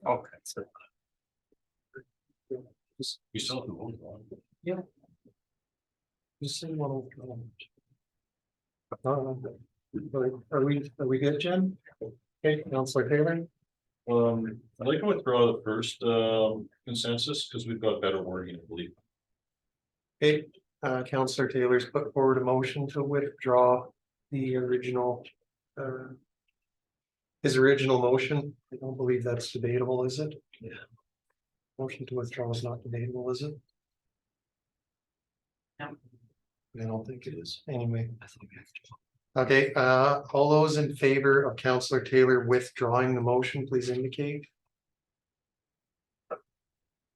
Okay. So You still have to vote on it. yeah. Just say what. Are we good, Jen? Okay, Councilor Taylor. I'd like to withdraw the first consensus because we've got better wording, I believe. Okay, Councilor Taylor's put forward a motion to withdraw the original. His original motion. I don't believe that's debatable, is it? Yeah. Motion to withdraw is not debatable, is it? No. I don't think it is. Anyway. Okay, all those in favor of Councilor Taylor withdrawing the motion, please indicate.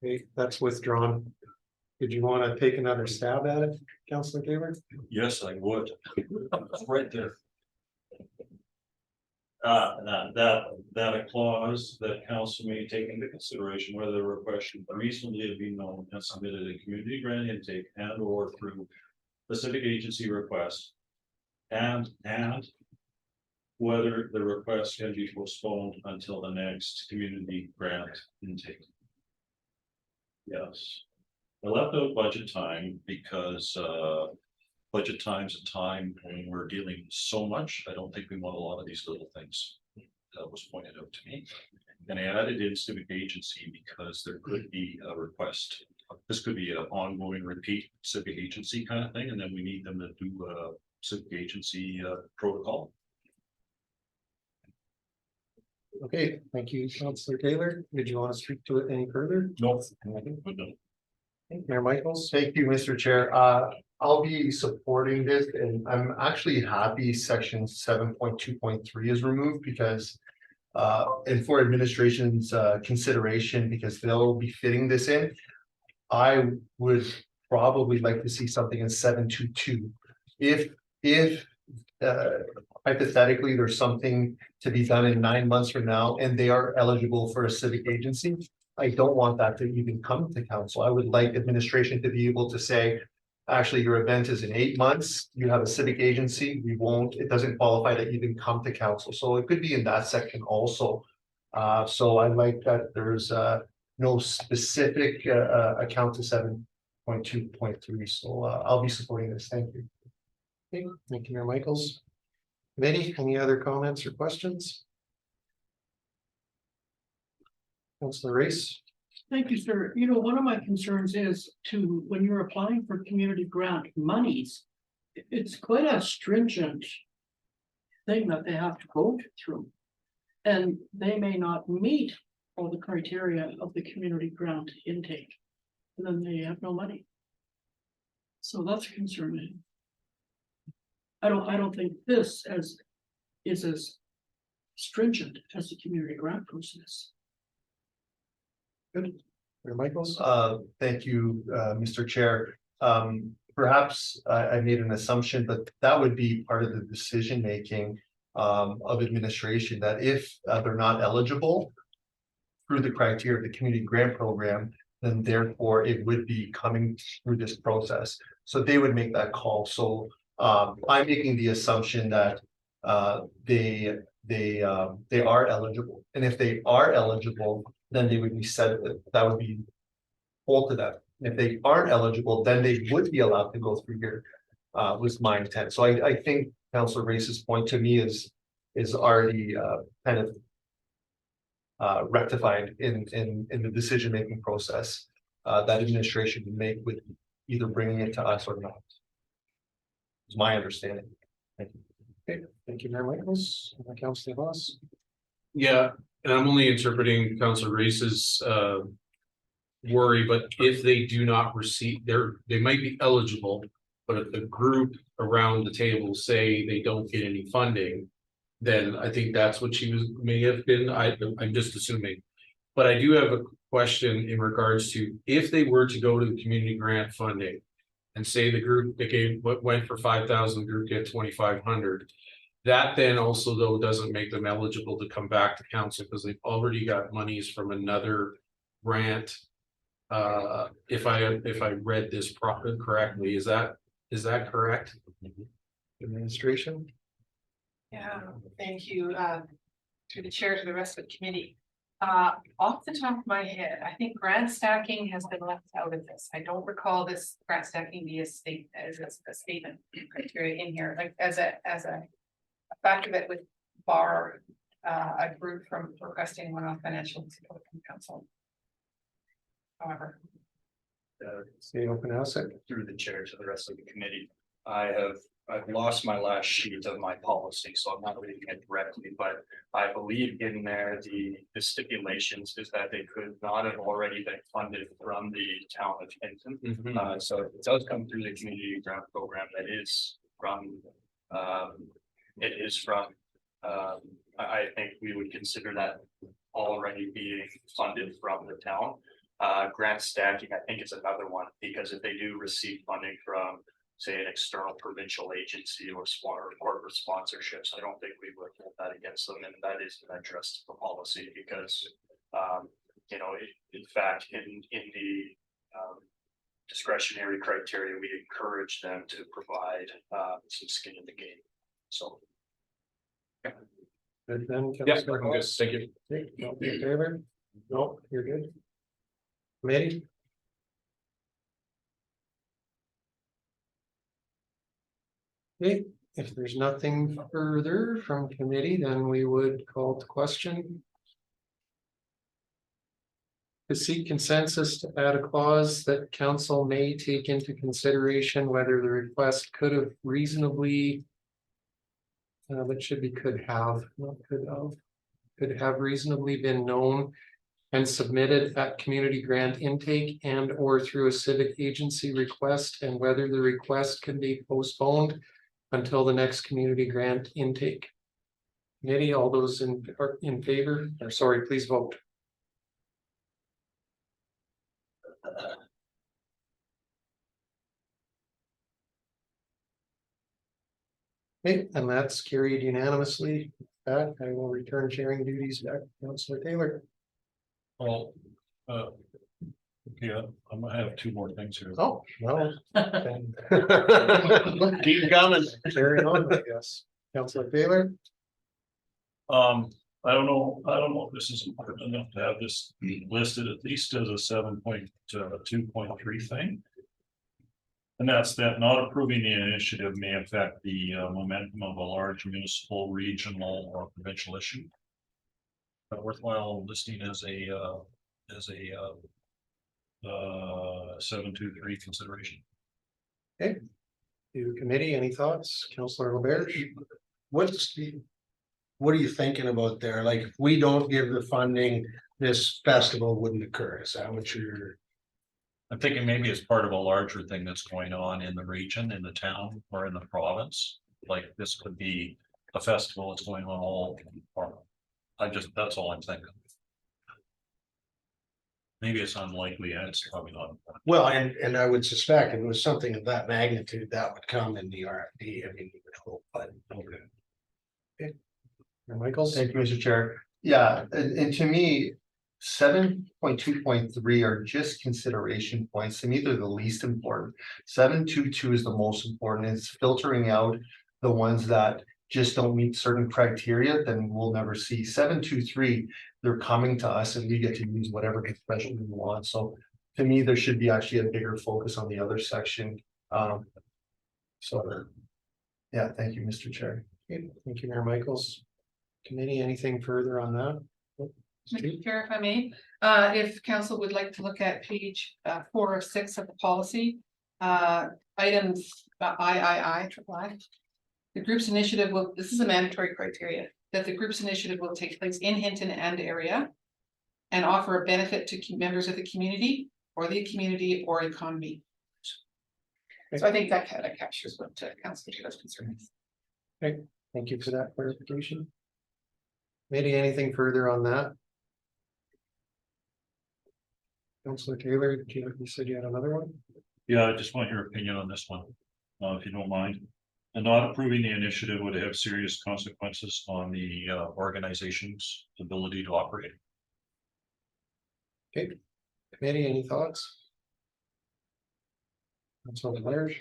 Okay, that's withdrawn. Did you want to take another stab at it, Councilor Taylor? Yes, I would. Right there. That a clause that council may take into consideration whether the request should reasonably have been known and submitted a community grant intake and or through specific agency request. And whether the request can be postponed until the next community grant intake. Yes. I left out budget time because budget time's a time when we're dealing with so much. I don't think we want a lot of these little things. That was pointed out to me. And I added in civic agency because there could be a request. This could be an ongoing repeat civic agency kind of thing, and then we need them to do a civic agency protocol. Okay, thank you, Councilor Taylor. Did you want to speak to it any further? No. Mayor Michaels? Thank you, Mr. Chair. I'll be supporting this and I'm actually happy section 7.2.3 is removed because and for administration's consideration, because they'll be fitting this in. I would probably like to see something in 7.2.2. If hypothetically there's something to be done in 9 months from now and they are eligible for a civic agency, I don't want that to even come to council. I would like administration to be able to say, actually, your event is in 8 months, you have a civic agency, it doesn't qualify to even come to council. So it could be in that section also. So I like that there's no specific account to 7.2.3. So I'll be supporting this. Thank you. Okay, thank you, Mayor Michaels. Committee, any other comments or questions? Councilor Race? Thank you, sir. You know, one of my concerns is when you're applying for community grant monies, it's quite a stringent thing that they have to go through. And they may not meet all the criteria of the community grant intake, and then they have no money. So that's concerning. I don't think this is as stringent as the community grant process. Good. Mayor Michaels? Thank you, Mr. Chair. Perhaps I made an assumption, but that would be part of the decision making of administration, that if they're not eligible through the criteria of the community grant program, then therefore it would be coming through this process. So they would make that call. So I'm making the assumption that they are eligible, and if they are eligible, then they would be said that would be all to them. If they aren't eligible, then they would be allowed to go through here. Was my intent. So I think Councilor Race's point to me is already kind of rectified in the decision making process that administration would make with either bringing it to us or not. Is my understanding. Thank you. Okay, thank you, Mayor Michaels. Councilor Voss? Yeah, and I'm only interpreting Councilor Race's worry, but if they do not receive, they might be eligible, but if the group around the table say they don't get any funding, then I think that's what may have been. I'm just assuming. But I do have a question in regards to if they were to go to the community grant funding and say the group that went for 5,000, group get 2,500. That then also though doesn't make them eligible to come back to council because they've already got monies from another grant. If I read this correctly, is that correct? Administration? Yeah, thank you, through the chair to the rest of the committee. Off the top of my head, I think grant stacking has been left out of this. I don't recall this grant stacking be a state as a statement criteria in here, like as a factor that would bar a group from requesting one-off financial support from council. However, Say open house it. through the chair to the rest of the committee. I've lost my last sheet of my policy, so I'm not reading it directly, but I believe in there, the stipulations is that they could not have already been funded from the town of Hinton. So it does come through the community grant program that is from, it is from, I think we would consider that already being funded from the town. Grant stacking, I think is another one, because if they do receive funding from, say, an external provincial agency or corporate sponsorships, I don't think we would hold that against them, and that is an interest of the policy, because you know, in fact, in the discretionary criteria, we encourage them to provide some skin in the game. So Good then. Yeah, Councillor I'm good. Hawes? Thank you. Okay, no, in favor? No, you're good. Committee? Okay, if there's nothing further from committee, then we would call to question. To seek consensus to add a clause that council may take into consideration whether the request could have reasonably. That should be could have, not could have reasonably been known and submitted at community grant intake and or through a civic agency request, and whether the request can be postponed until the next community grant intake. Committee, all those in favor, or sorry, please vote. Okay, and that's carried unanimously. That I will return chairing duties back to Councillor Taylor. Well, yeah, I'm gonna have two more things here. Oh, well. Keep coming. Carry on, I guess. Councillor Taylor? I don't know if this is important enough to have this listed at least as a 7.2.3 thing. And that's that not approving the initiative may affect the momentum of a large municipal, regional, or provincial issue. But worthwhile listing as a 7.2.3 consideration. Okay. To committee, any thoughts? Councillor LaBerge? What are you thinking about there? Like, if we don't give the funding, this festival wouldn't occur. Is that what you're? I'm thinking maybe it's part of a larger thing that's going on in the region, in the town, or in the province. Like this could be a festival that's going on all. That's all I'm thinking. Maybe it's unlikely, and it's probably not. Well, and I would suspect if it was something of that magnitude, that would come in the RFP. I mean, you would hope, but okay. Michaels? Thank you, Mr. Chair. Yeah, and to me, 7.2.3 are just consideration points. To me, they're the least important. 7.2.2 is the most important. It's filtering out the ones that just don't meet certain criteria, then we'll never see. 7.2.3, they're coming to us and we get to use whatever expression we want. So to me, there should be actually a bigger focus on the other section. So yeah, thank you, Mr. Chair. Okay, thank you, Mayor Michaels. Committee, anything further on that? Mr. Chair, if I may, if council would like to look at page 4 of 6 of the policy, items III. The group's initiative will, this is a mandatory criteria, that the group's initiative will take place in Hinton and area and offer a benefit to members of the community or economy. So I think that kind of captures what Councilor Taylor's concern is. Okay, thank you for that clarification. Maybe anything further on that? Councilor Taylor, you said you had another one? Yeah, I just want your opinion on this one, if you don't mind. And not approving the initiative would have serious consequences on the organization's ability to operate. Okay, committee, any thoughts? Councilor LaBerge?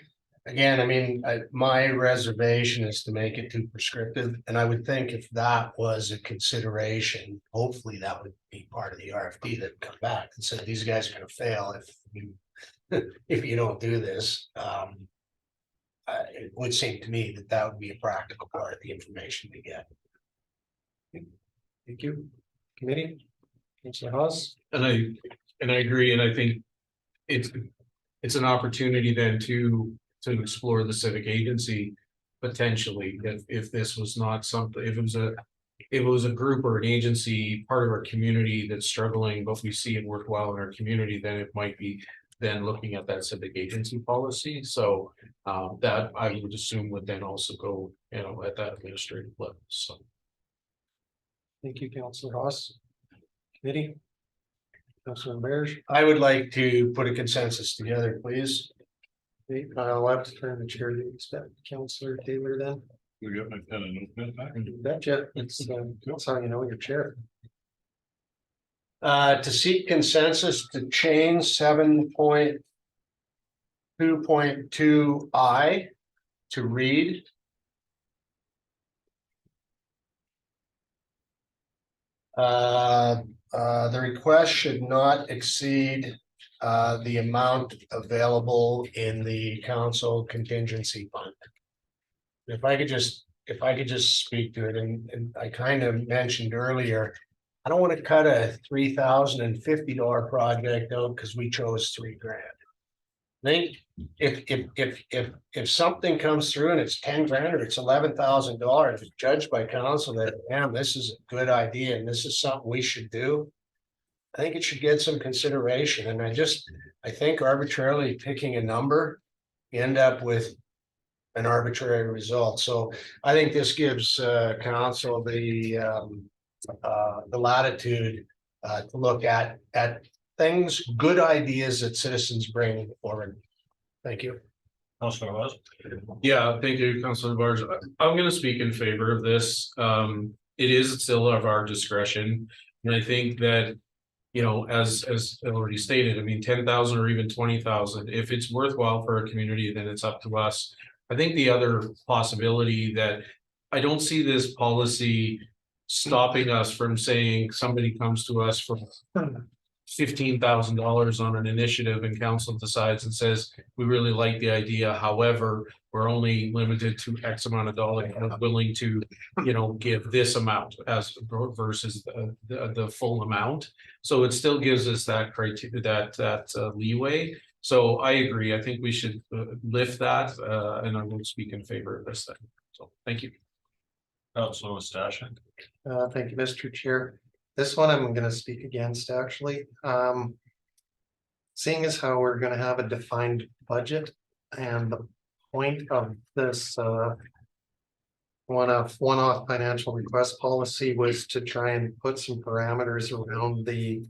Again, I mean, my reservation is to make it too prescriptive, and I would think if that was a consideration, hopefully that would be part of the RFP that come back and said, these guys are gonna fail if you. If you don't do this, it would seem to me that that would be a practical part of the information to get. Thank you. Committee? Councilor Hawes? And I agree, and I think it's an opportunity then to explore the civic agency. Potentially, if this was not something, if it was a group or an agency, part of our community that's struggling, but we see it worthwhile in our community, then it might be then looking at that civic agency policy. So that I would assume would then also go, at that administrative level, so. Thank you, Councilor Hawes. Committee? Councilor Bears? I would like to put a consensus together, please. Okay, I'll have to turn the chair to Councilor Taylor then. We got my pen and notepad back. You betcha, that's how you know your chair. To seek consensus to change 7.2.2 to read. The request should not exceed the amount available in the council contingency fund. If I could just speak to it, and I kind of mentioned earlier, I don't want to cut a $3,050 project out because we chose $3,000. I think if something comes through and it's 10 grand or it's $11,000, it's judged by council that, damn, this is a good idea and this is something we should do, I think it should get some consideration. And I think arbitrarily picking a number, you end up with an arbitrary result. So I think this gives council the latitude to look at things, good ideas that citizens bring forward. Thank you. Councilor Hawes? Yeah, thank you, Councilor Barge. I'm gonna speak in favor of this. It is still of our discretion. And I think that, as already stated, I mean, 10,000 or even 20,000, if it's worthwhile for a community, then it's up to us. I think the other possibility that I don't see this policy stopping us from saying somebody comes to us for $15,000 on an initiative and council decides and says, we really like the idea. However, we're only limited to X amount of dollars and we're willing to, give this amount as versus the full amount. So it still gives us that criteria, that leeway. So I agree. I think we should lift that and I will speak in favor of this thing. So thank you. Councilor Stashik? Thank you, Mr. Chair. This one I'm gonna speak against, actually. Seeing as how we're gonna have a defined budget and the point of this one-off financial request policy was to try and put some parameters around the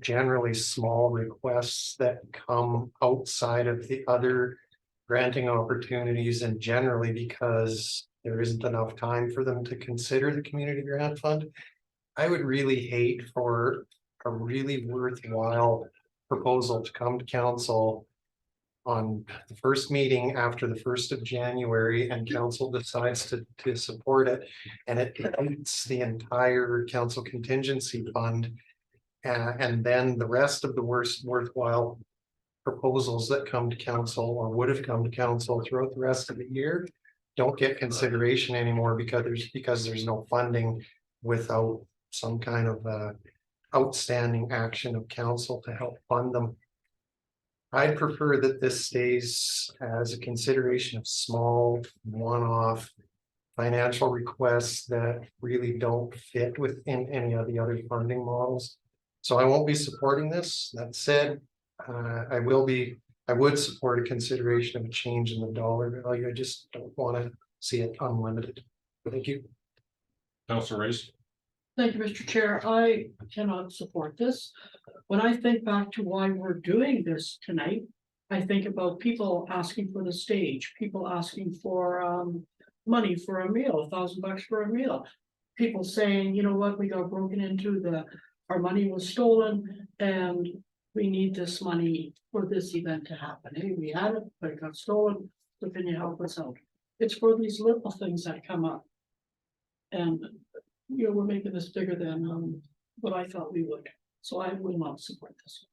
generally small requests that come outside of the other granting opportunities, and generally because there isn't enough time for them to consider the community grant fund. I would really hate for a really worthwhile proposal to come to council on the first meeting after the 1st of January and council decides to support it and it depletes the entire council contingency fund. And then the rest of the worthwhile proposals that come to council or would have come to council throughout the rest of the year don't get consideration anymore because there's no funding without some kind of outstanding action of council to help fund them. I'd prefer that this stays as a consideration of small one-off financial requests that really don't fit within any of the other funding models. So I won't be supporting this. That said, I would support a consideration of a change in the dollar value. I just don't want to see it unlimited. Thank you. Councilor Race? Thank you, Mr. Chair. I cannot support this. When I think back to why we're doing this tonight, I think about people asking for the stage, people asking for money for a meal, $1,000 for a meal. People saying, you know what, we got broken into, our money was stolen and we need this money for this event to happen. Hey, we had it, but it got stolen, so can you help us out? It's for these little things that come up. And, you know, we're making this bigger than, what I thought we would, so I will not support this.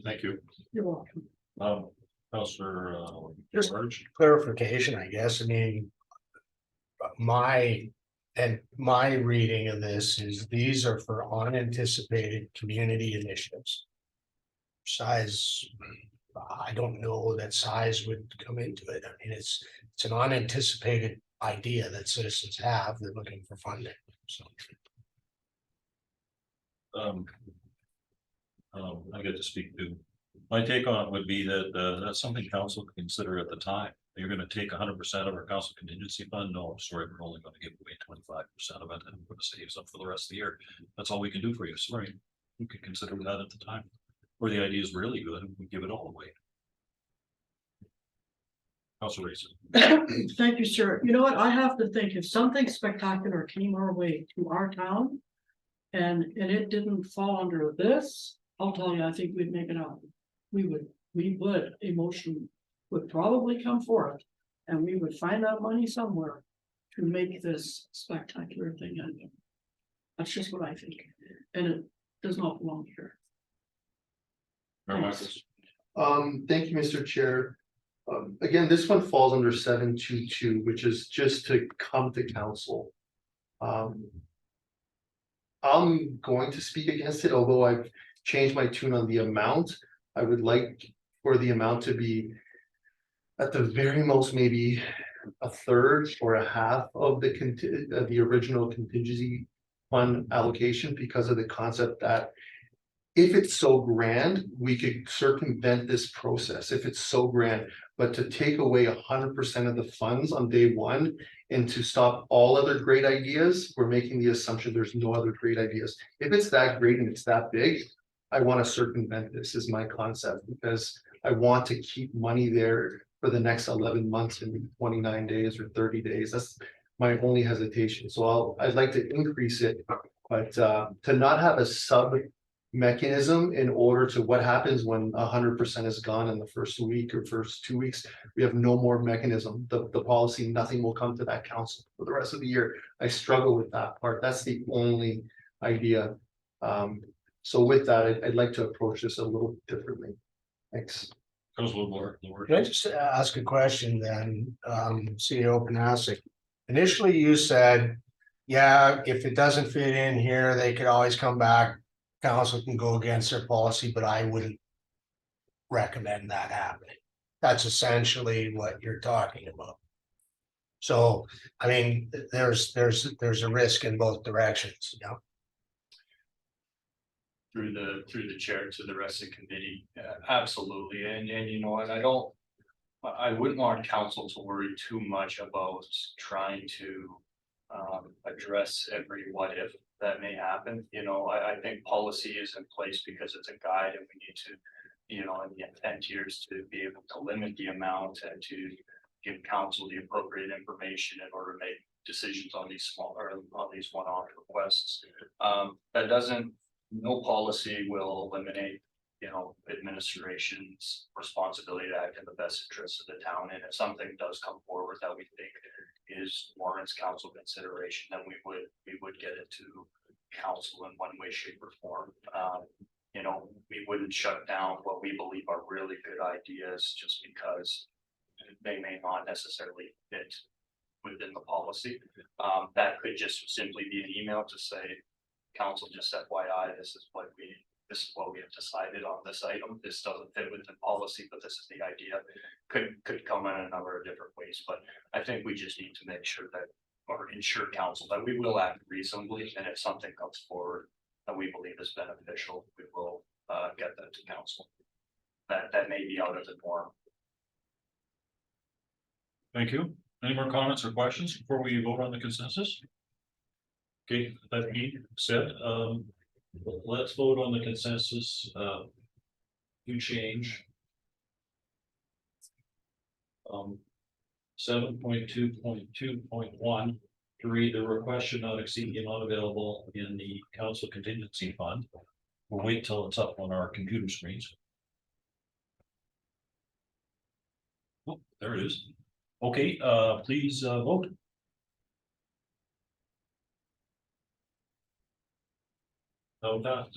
Thank you. You're welcome. Counselor, Just- George. Clarification, I guess, I mean. My reading of this is these are for unanticipated community initiatives. Size, I don't know that size would come into it. I mean, it's an unanticipated idea that citizens have. They're looking for funding, so. I get to speak to. My take on it would be that, that's something council can consider at the time. You're gonna take 100% of our council contingency fund? No, I'm sorry, we're only gonna give away 25% of it and we're gonna save some for the rest of the year. That's all we can do for you, sorry. You can consider that at the time. Or the idea is really good and we give it all away. Councilor Race. Thank you, sir. You know what? I have to think if something spectacular came our way to our town. And it didn't fall under this, I'll tell you, I think we'd make it up. We would, a motion would probably come forth. And we would find that money somewhere to make this spectacular thing happen. That's just what I think, and it does not belong here. Thanks. Thank you, Mr. Chair. Again, this one falls under 722, which is just to come to council. I'm going to speak against it, although I've changed my tune on the amount. I would like for the amount to be at the very most, maybe a third or a half of the original contingency fund allocation, because of the concept that if it's so grand, we could circumvent this process if it's so grand, but to take away 100% of the funds on day one and to stop all other great ideas, we're making the assumption there's no other great ideas. If it's that great and it's that big, I want to circumvent this is my concept, because I want to keep money there for the next 11 months and 29 days or 30 days. That's my only hesitation. So I'd like to increase it, but to not have a sub mechanism in order to what happens when 100% is gone in the first week or first 2 weeks, we have no more mechanism. The policy, nothing will come to that council for the rest of the year. I struggle with that part. That's the only idea. So with that, I'd like to approach this a little differently. Thanks. Councilor Lord. Can I just ask a question then, CEO Panasic? Initially, you said, yeah, if it doesn't fit in here, they could always come back. Council can go against their policy, but I wouldn't recommend that happening. That's essentially what you're talking about. So, I mean, there's a risk in both directions, you know? Through the chair to the rest of the committee, absolutely, and you know, and I wouldn't want council to worry too much about trying to address every what if that may happen. You know, I think policy is in place because it's a guide, and we need to, you know, and the intent here is to be able to limit the amount and to give council the appropriate information in order to make decisions on these small or on these one-off requests. That doesn't. No policy will eliminate, you know, administration's responsibility to act in the best interest of the town. And if something does come forward that we think is warrants council consideration, then we would get it to council in one way, shape, or form. You know, we wouldn't shut down what we believe are really good ideas just because they may not necessarily fit within the policy. That could just simply be an email to say, council, just FYI, this is what we have decided on this item. This doesn't fit within policy, but this is the idea. Could come in a number of different ways, but I think we just need to make sure that, or ensure council that we will act reasonably, and if something comes forward that we believe is beneficial, we will get that to council. That may be out of the norm. Thank you. Any more comments or questions before we vote on the consensus? Okay, that being said, let's vote on the consensus, to change. 7.2.2.1 to read the request should not exceed the amount available in the council contingency fund. We'll wait till it's up on our computer screens. Oh, there it is. Okay, please, vote. No, not,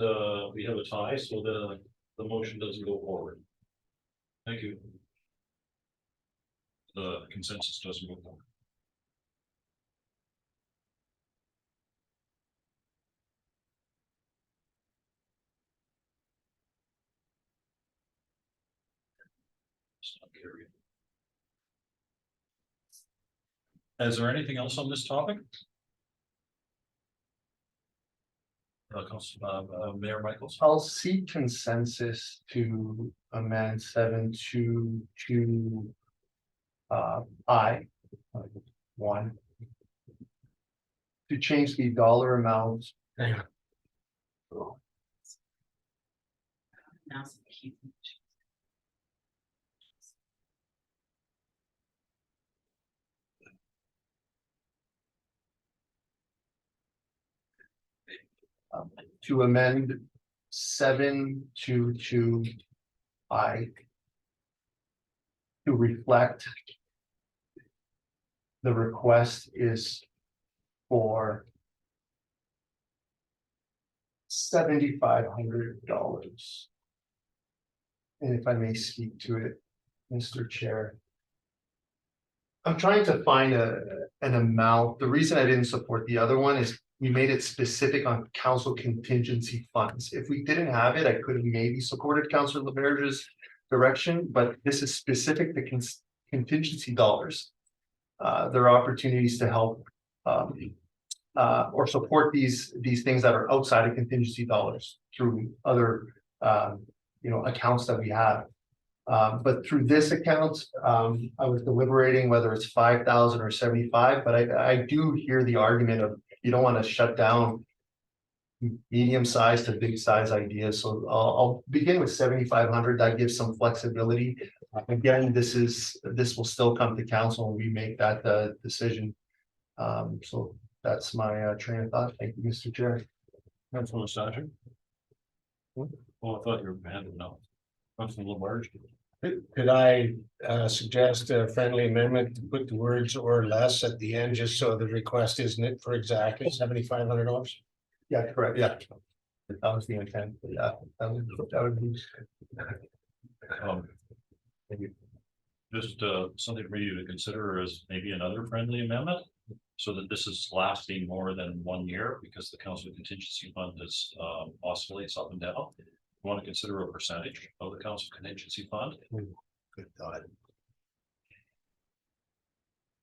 we have a tie, so the motion doesn't go forward. Thank you. The consensus doesn't go forward. It's not carried. Is there anything else on this topic? Mayor Michaels. I'll seek consensus to amend 722. I. 1. To change the dollar amount. To amend 722. I. To reflect. The request is for $7,500. And if I may speak to it, Mr. Chair. I'm trying to find an amount. The reason I didn't support the other one is we made it specific on council contingency funds. If we didn't have it, I could have maybe supported Councilor LaBerge's direction, but this is specific to contingency dollars. There are opportunities to help or support these things that are outside of contingency dollars through other accounts that we have. But through this account, I was deliberating whether it's 5,000 or 75, but I do hear the argument of you don't want to shut down medium size to big size ideas. So I'll begin with 7,500. That gives some flexibility. Again, this will still come to council and we make that decision. So that's my train of thought. Thank you, Mr. Chair. Councilor Sasha. Well, I thought you were handing out. Councilor LaBerge. Could I suggest a friendly amendment to put the words or less at the end, just so the request isn't it for exactly $7,500? Yeah, correct. Yeah. That was the intent. Yeah, that would be. Just something for you to consider as maybe another friendly amendment. So that this is lasting more than 1 year, because the council contingency fund is oscillates up and down. You want to consider a percentage of the council contingency fund. Good thought.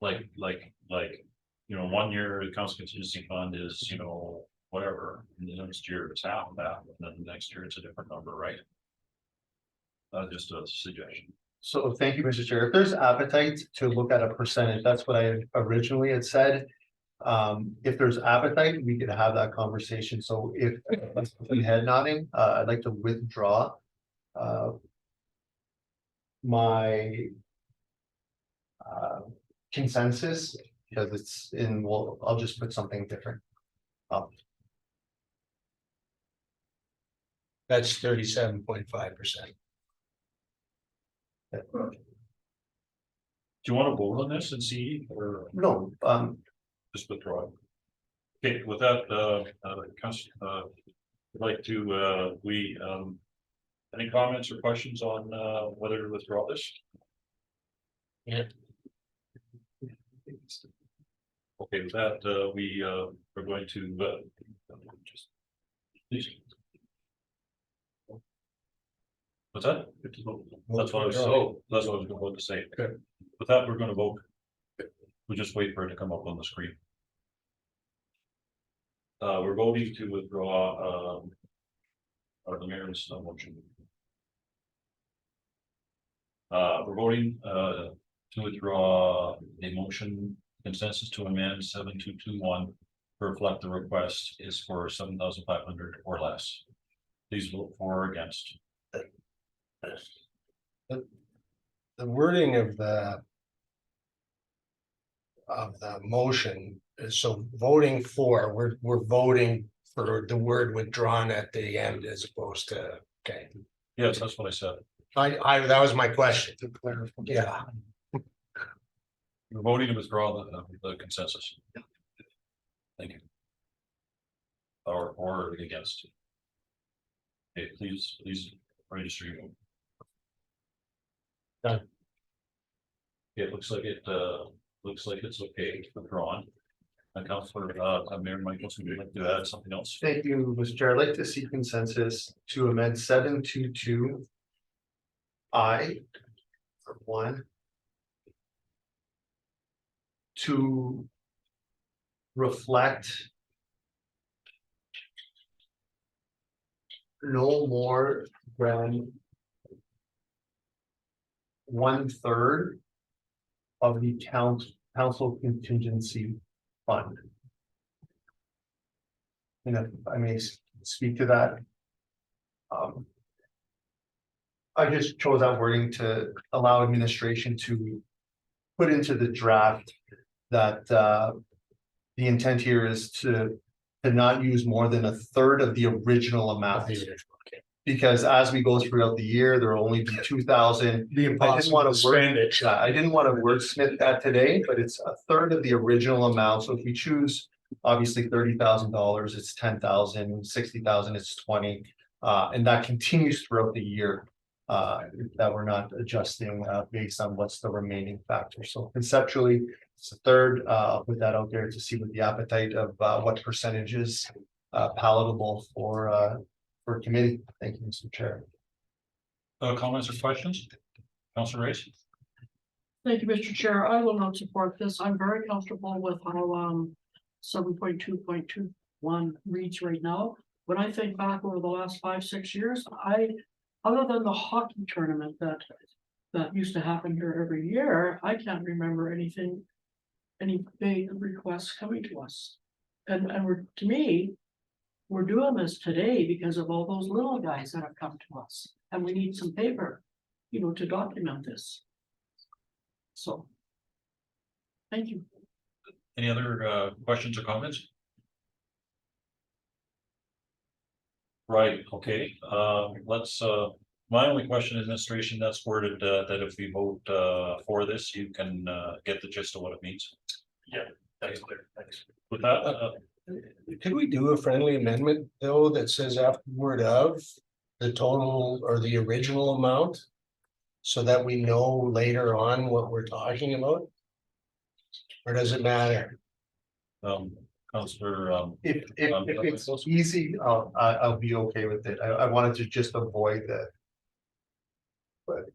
Like 1 year, the council contingency fund is, whatever, and the next year it's half of that, and then the next year it's a different number, right? Just a suggestion. So thank you, Mr. Chair. If there's appetite to look at a percentage, that's what I originally had said. If there's appetite, we could have that conversation. So if head nodding, I'd like to withdraw my consensus, because it's in, well, I'll just put something different. That's 37.5%. Do you want to vote on this and see, or No, just withdraw? Okay, with that, Council, I'd like to, any comments or questions on whether to withdraw this? Yeah. Okay, with that, we are going to just. Please. What's that? That's what I was, that's what I was going to say. Okay. With that, we're gonna vote. We'll just wait for it to come up on the screen. We're voting to withdraw, the mayor's motion. We're voting, to withdraw a motion consensus to amend 7221 to reflect the request is for 7,500 or less. Please vote for or against. The wording of the motion So voting for, we're voting for the word withdrawn at the end as opposed to, okay. Yes, that's what I said. That was my question. To clarify. Yeah, We're voting to withdraw the consensus. Thank you. Or against. Okay, please register your vote. Done. It looks like it's okay, withdrawn. And Councilor, Mayor Michaels, would you like to add something else? Thank you, Mr. Chair. I'd like to see consensus to amend 722. For one. To reflect. No more than. 1/3. Of the council contingency fund. And if I may speak to that. I just chose that wording to allow administration to put into the draft that the intent here is to not use more than 1/3 of the original amount. Because as we go throughout the year, there will only be 2,000. the I didn't impossible want to to spend it. I didn't want to wordsmith that today, but it's 1/3 of the original amount. So if we choose, obviously $30,000, it's 10,000, 60,000, it's 20. And that continues throughout the year. That we're not adjusting based on what's the remaining factor. So conceptually, it's 1/3. I'll put that out there to see what the appetite of what percentage is palatable for committee. Thank you, Mr. Chair. Comments or questions? Councilor Race? Thank you, Mr. Chair. I will not support this. I'm very comfortable with how 7.2.21 reads right now. When I think back over the last 5-6 years, other than the hockey tournament that used to happen here every year, I can't remember any big requests coming to us. And to me, we're doing this today because of all those little guys that have come to us, and we need some paper, to document this. So. Thank you. Any other questions or comments? Right, okay, let's, my only question, administration, that's worded that if we vote for this, you can get the gist of what it means. Yeah, that's clear. Thanks. With that, Could we do a friendly amendment though that says afterward of the total or the original amount? So that we know later on what we're talking about? Or does it matter? Councilor, If it's easy, I'll be okay with it. I wanted to just avoid that. But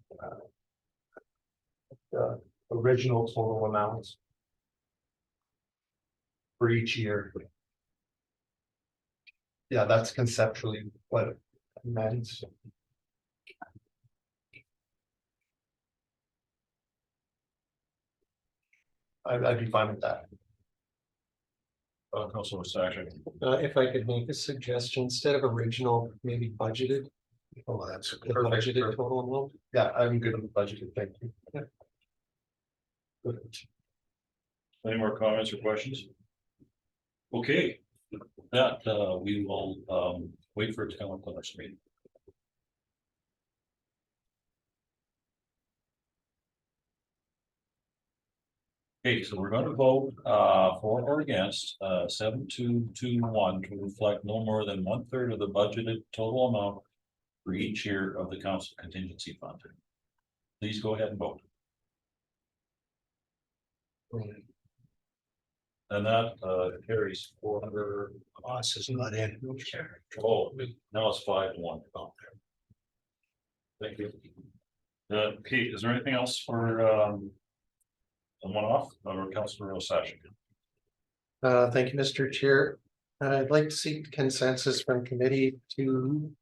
the original total amounts for each year. Yeah, that's conceptually what it meant. I'd be fine with that. Councilor Sacher. If I could make a suggestion, instead of original, maybe budgeted. Oh, that's The budgeted total amount. Yeah, I'm good with the budget, thank you. Any more comments or questions? Okay, that we will wait for it to come up on our screen. Okay, so we're going to vote for or against 7221 to reflect no more than 1/3 of the budgeted total amount for each year of the council contingency fund. Please go ahead and vote. And that carries 400. Boss is not in. Oh, now it's 5-1. Thank you. Pete, is there anything else for someone off or Councilor Osashi? Thank you, Mr. Chair. I'd like to seek consensus from committee to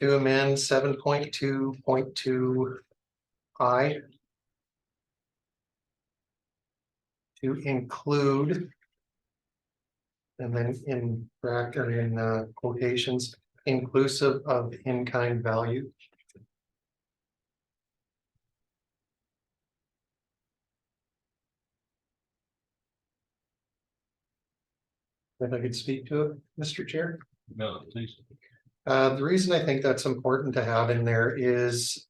amend 7.2.2 I to include, and then in bracket in quotations, inclusive of in-kind value. If I could speak to it, Mr. Chair. No, please. The reason I think that's important to have in there is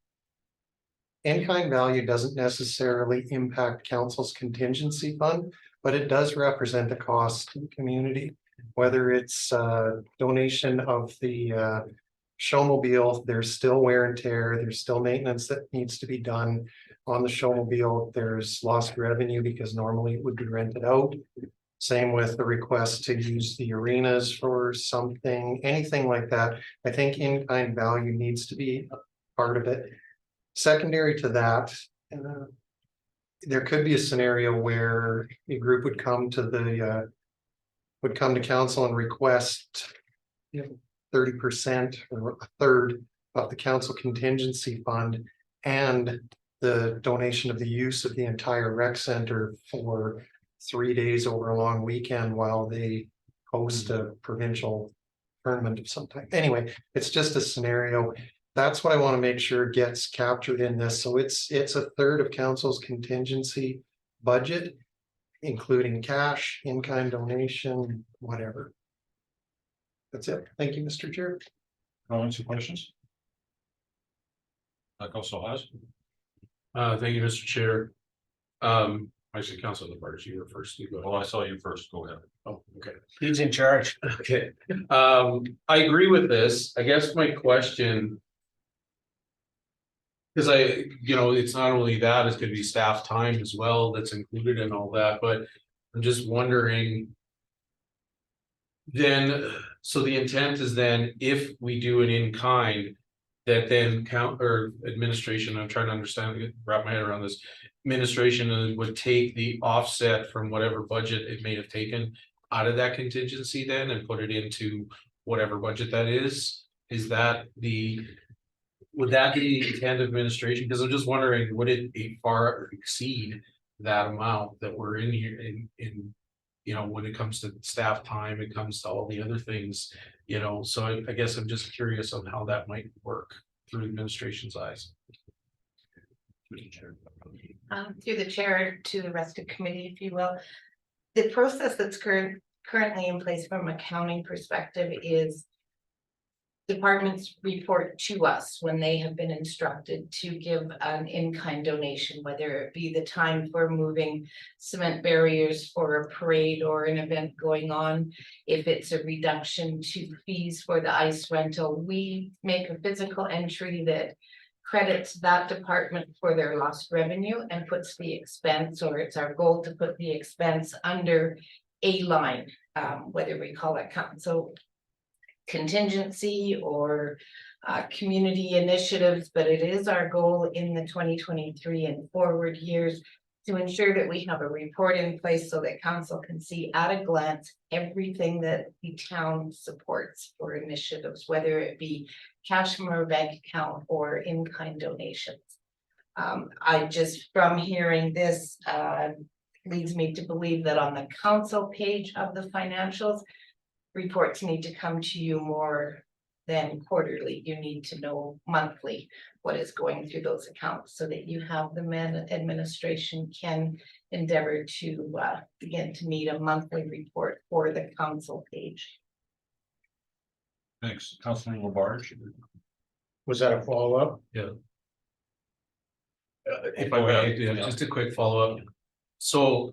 in-kind value doesn't necessarily impact council's contingency fund, but it does represent a cost to the community. Whether it's donation of the showmobile, there's still wear and tear, there's still maintenance that needs to be done on the showmobile. There's lost revenue because normally it would be rented out. Same with the request to use the arenas for something, anything like that. I think in-kind value needs to be a part of it. Secondary to that, there could be a scenario where a group would come to council and request 30% or a third of the council contingency fund and the donation of the use of the entire rec center for 3 days over a long weekend while they host a provincial tournament of some type. Anyway, it's just a scenario. That's what I want to make sure gets captured in this. So it's a third of council's contingency budget, including cash, in-kind donation, whatever. That's it. Thank you, Mr. Chair. Comments or questions? Council has. Thank you, Mr. Chair. Actually, Councilor Labarge, you were first. You go ahead. Oh, I saw you first. Go ahead. Oh, okay. He's in charge. Okay, I agree with this. I guess my question. Because it's not only that, it's gonna be staff time as well that's included in all that, but I'm just wondering. Then, so the intent is then if we do an in-kind, that then administration, I'm trying to understand, wrap my head around this. Administration would take the offset from whatever budget it may have taken out of that contingency then and put it into whatever budget that is. Would that be the intent of administration? Because I'm just wondering, would it far exceed that amount that we're in here in when it comes to staff time, it comes to all the other things, so I guess I'm just curious on how that might work through administration's eyes. Through the chair to the rest of committee, if you will. The process that's currently in place from an accounting perspective is departments report to us when they have been instructed to give an in-kind donation, whether it be the time for moving cement barriers for a parade or an event going on. If it's a reduction to fees for the ice rental, we make a physical entry that credits that department for their lost revenue and puts the expense, or it's our goal to put the expense under a line, whether we call it council contingency or community initiatives, but it is our goal in the 2023 and forward years to ensure that we have a report in place so that council can see at a glance everything that the town supports for initiatives, whether it be cash from our bank account or in-kind donations. I just, from hearing this, leads me to believe that on the council page of the financials, reports need to come to you more than quarterly. You need to know monthly what is going through those accounts so that you have the administration can endeavor to begin to meet a monthly report for the council page. Thanks. Councilor Labarge. Was that a follow-up? If I may, just a quick follow-up. So,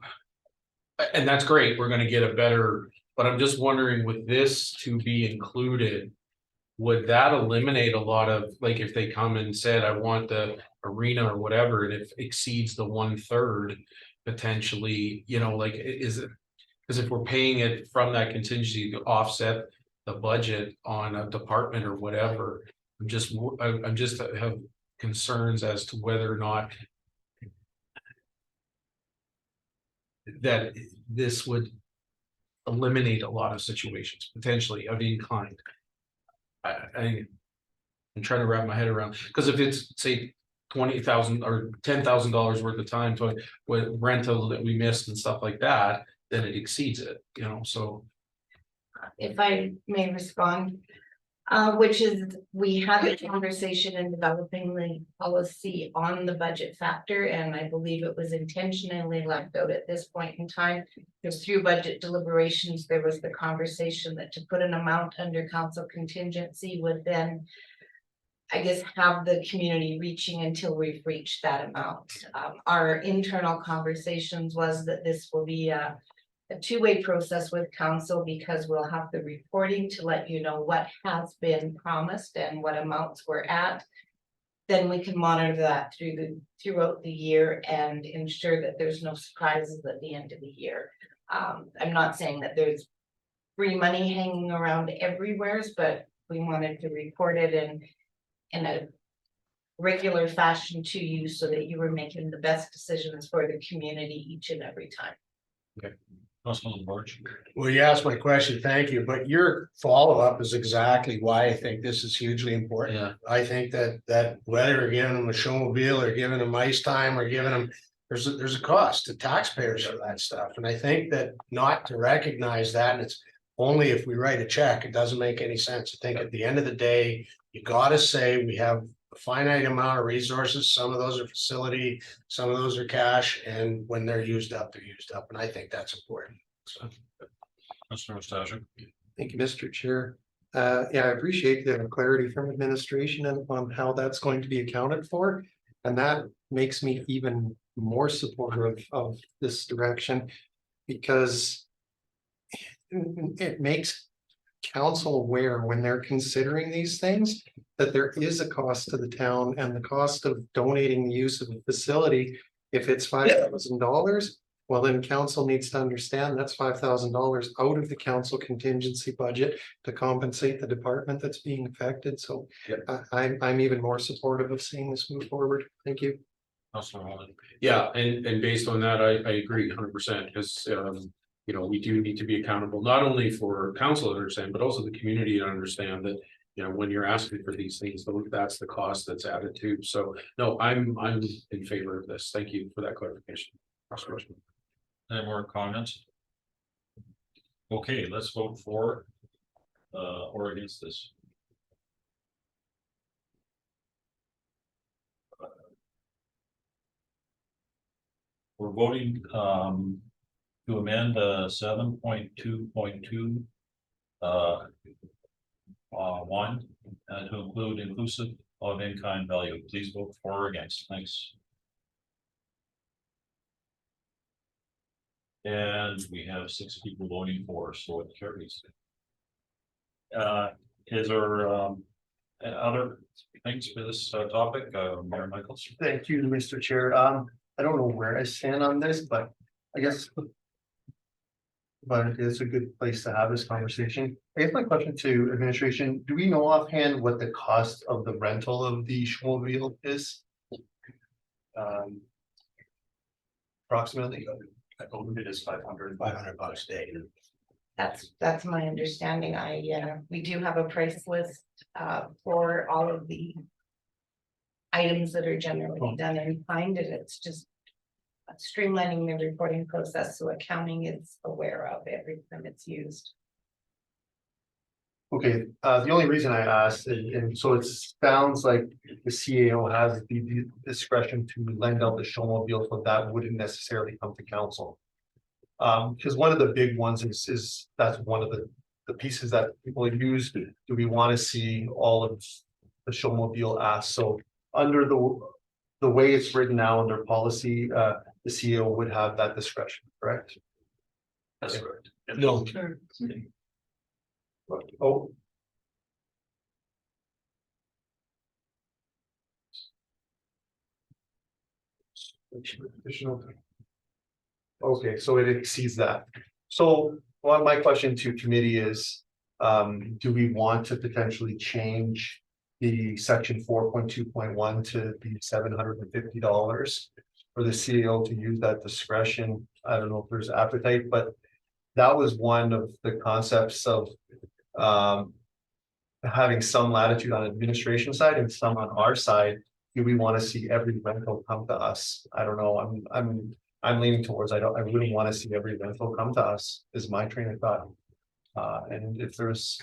and that's great, we're gonna get a better, but I'm just wondering with this to be included, would that eliminate a lot of, like, if they come and said, I want the arena or whatever, and if exceeds the 1/3, potentially, like, is it? Because if we're paying it from that contingency to offset the budget on a department or whatever, I'm just have concerns as to whether or not that this would eliminate a lot of situations potentially of in-kind. I'm trying to wrap my head around, because if it's say $20,000 or $10,000 worth of time to with rental that we missed and stuff like that, then it exceeds it, so. If I may respond, Which is, we had the conversation in developing the policy on the budget factor, and I believe it was intentionally left out at this point in time. Because through budget deliberations, there was the conversation that to put an amount under council contingency would then, I guess, have the community reaching until we've reached that amount. Our internal conversations was that this will be a two-way process with council, because we'll have the reporting to let you know what has been promised and what amounts we're at. Then we can monitor that throughout the year and ensure that there's no surprises at the end of the year. I'm not saying that there's free money hanging around everywhere, but we wanted to report it in a regular fashion to you so that you were making the best decisions for the community each and every time. Councilman Barge. Well, you asked my question, thank you, but your follow-up is exactly why I think this is hugely important. Yeah. I think that whether you're giving them a showmobile or giving them ice time or giving them, there's a cost to taxpayers for that stuff. And I think that not to recognize that, and it's only if we write a check, it doesn't make any sense. I think at the end of the day, you gotta say we have a finite amount of resources. Some of those are facility, some of those are cash, and when they're used up, they're used up. And I think that's important. So. Councilor Stajik. Thank you, Mr. Chair. Yeah, I appreciate the clarity from administration on how that's going to be accounted for. And that makes me even more supportive of this direction, because it makes council aware when they're considering these things that there is a cost to the town, and the cost of donating the use of a facility. If it's $5,000, well, then council needs to understand that's $5,000 out of the council contingency budget to compensate the department that's being affected. So I'm even more supportive of seeing this move forward. Thank you. Councilor Holland. Yeah, and based on that, I agree 100%, because you know, we do need to be accountable, not only for council to understand, but also the community to understand that, you know, when you're asking for these things, that's the cost that's added to. So no, I'm in favor of this. Thank you for that clarification. Any more comments? Okay, let's vote for or against this. We're voting to amend 7.2.2 1 and to include inclusive of in-kind value. Please vote for or against. Thanks. And we have 6 people voting for, so it carries. Is there other things for this topic, Mayor Michaels? Thank you, Mr. Chair. I don't know where I stand on this, but I guess. But it's a good place to have this conversation. I guess my question to administration, do we know offhand what the cost of the rental of the Schmobile is? Approximately. I believe it is $500 $500 a day. That's my understanding. We do have a price list for all of the items that are generally done in kind, and it's just streamlining the reporting process so accounting is aware of every time it's used. Okay, the only reason I asked, and so it sounds like the CAO has the discretion to lend out the showmobile, so that wouldn't necessarily come to council. Because one of the big ones is that's one of the pieces that people use. Do we want to see all of the showmobile asked? So under the way it's written now under policy, the CEO would have that discretion, correct? That's correct. No. Oh. Okay, so it exceeds that. So my question to committee is, do we want to potentially change the section 4.2.1 to be $750 for the CEO to use that discretion? I don't know if there's appetite, but that was one of the concepts of having some latitude on administration side and some on our side. Do we want to see every rental come to us? I don't know. I'm leaning towards I wouldn't want to see every rental come to us is my train of thought. And if there's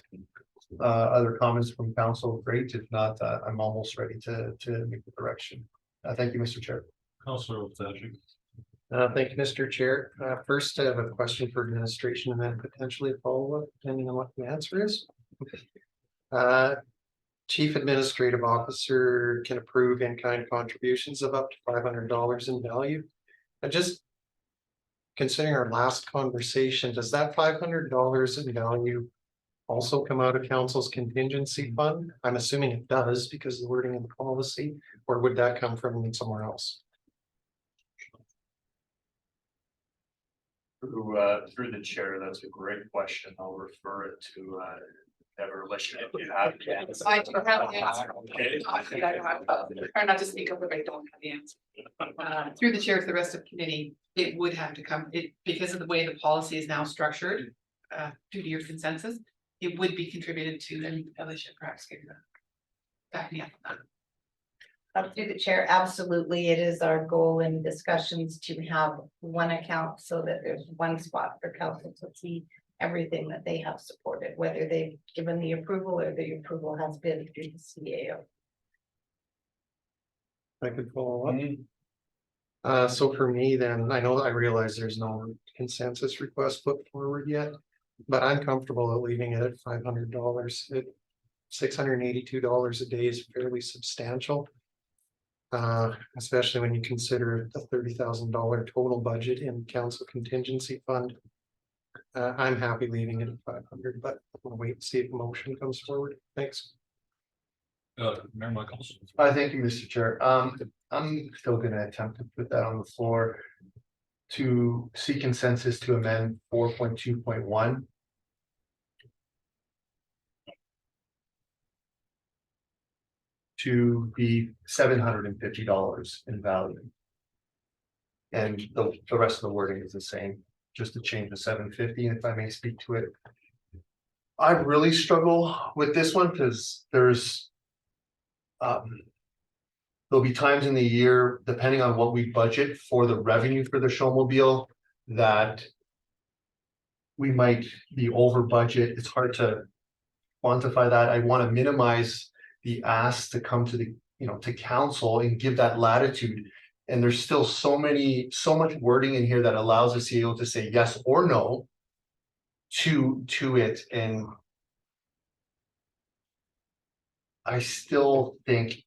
other comments from council, great. If not, I'm almost ready to make the direction. Thank you, Mr. Chair. Councilor Wojcik. Thank you, Mr. Chair. First, I have a question for administration and then potentially a follow-up, depending on what the answer is. Chief Administrative Officer can approve in-kind contributions of up to $500 in value. And just considering our last conversation, does that $500 in value also come out of council's contingency fund? I'm assuming it does because of the wording in the policy, or would that come from somewhere else? Through the chair, that's a great question. I'll refer it to Evolution if you have. I do have the answer. Okay. Try not to speak up if I don't have the answer. Through the chair to the rest of committee, it would have to come, because of the way the policy is now structured, due to your consensus, it would be contributed to, and Alicia perhaps give you that. Back me up on that. Through the chair, absolutely. It is our goal in discussions to have one account so that there's one spot for council to see everything that they have supported, whether they've given the approval or the approval has been through the CAO. I could follow up. So for me, then, I realize there's no consensus request put forward yet, but I'm comfortable at leaving it at $500. $682 a day is fairly substantial. Especially when you consider the $30,000 total budget in council contingency fund. I'm happy leaving it at 500, but we'll wait and see if motion comes forward. Thanks. Mayor Michaels. Thank you, Mr. Chair. I'm still gonna attempt to put that on the floor to seek consensus to amend 4.2.1. To be $750 in value. And the rest of the wording is the same, just to change the 750, if I may speak to it. I really struggle with this one because there's there'll be times in the year, depending on what we budget for the revenue for the showmobile, that we might be over budget. It's hard to quantify that. I want to minimize the ask to come to the, to council and give that latitude. And there's still so much wording in here that allows the CEO to say yes or no to it. And I still think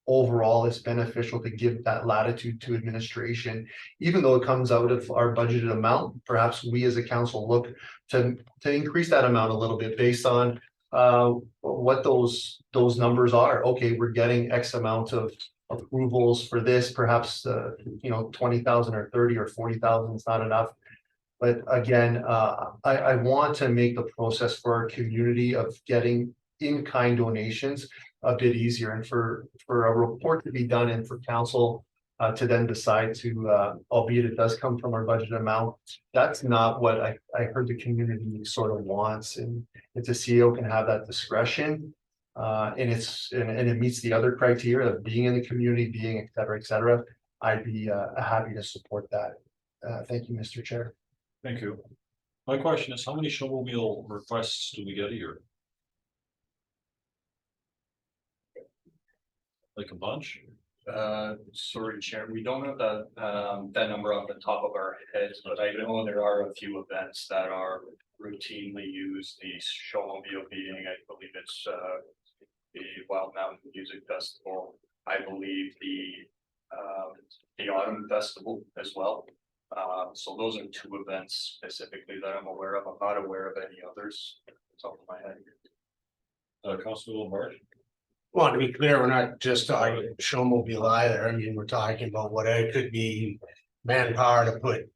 overall it's beneficial to give that latitude to administration, even though it comes out of our budgeted amount. Perhaps we as a council look to increase that amount a little bit based on what those numbers are. Okay, we're getting X amount of approvals for this, perhaps 20,000 or 30 or 40,000 is not enough. But again, I want to make the process for our community of getting in-kind donations a bit easier, and for a report to be done and for council to then decide to, albeit it does come from our budget amount, that's not what I heard the community sort of wants. And if the CEO can have that discretion, and it meets the other criteria of being in the community, being et cetera, I'd be happy to support that. Thank you, Mr. Chair. Thank you. My question is, how many showmobile requests do we get a year? Like a bunch? Sorry, Chair, we don't have that number off the top of our heads, but I know there are a few events that are routinely used. The showmobile being, I believe it's the Wild Mountain Music Festival. I believe the Autumn Festival as well. So those are two events specifically that I'm aware of. I'm not aware of any others off the top of my head. Councilor Labarge? Well, to be clear, we're not just talking showmobile either. I mean, we're talking about what it could be manpower to put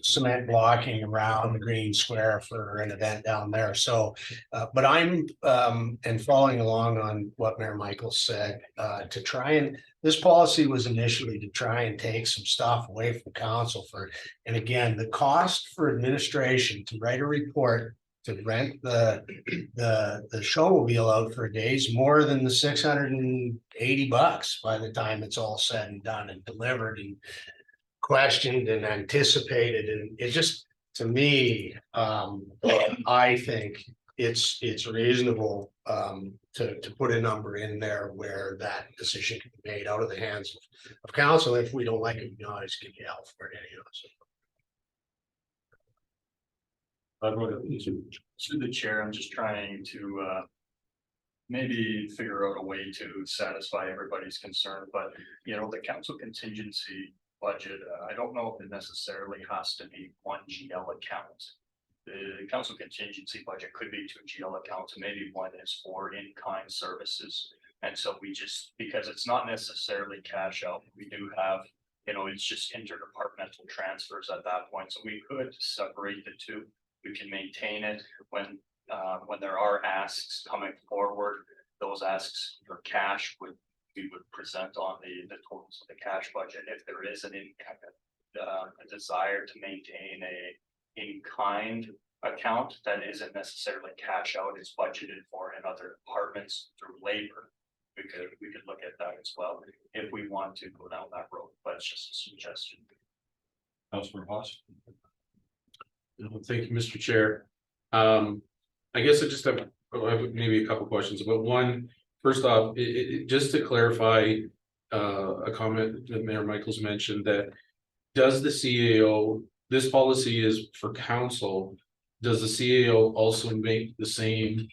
cement blocking around the green square for an event down there. So, but I'm and following along on what Mayor Michaels said, to try and, this policy was initially to try and take some stuff away from council and again, the cost for administration to write a report to rent the showmobile out for a day is more than the $680 by the time it's all said and done and delivered and questioned and anticipated. And it just, to me, I think it's reasonable to put a number in there where that decision can be made out of the hands of council. If we don't like it, we can always get help for it anyhow. So. Through the chair, I'm just trying to maybe figure out a way to satisfy everybody's concern, but you know, the council contingency budget, I don't know if it necessarily has to be one GL account. The council contingency budget could be 2 GL accounts, maybe one is for in-kind services. And so we just, because it's not necessarily cash out, we do have, you know, it's just interdepartmental transfers at that point. So we could separate the two. We can maintain it when there are asks coming forward. Those asks for cash we would present on the totals of the cash budget. If there is a desire to maintain a in-kind account that isn't necessarily cash out, is budgeted for in other departments through labor, we could look at that as well if we want to go down that road, but it's just a suggestion. Councilor Haas. Thank you, Mr. Chair. I guess I just have maybe a couple questions, but one, first off, just to clarify, a comment that Mayor Michaels mentioned, that does the CAO, this policy is for council, does the CAO also make the same,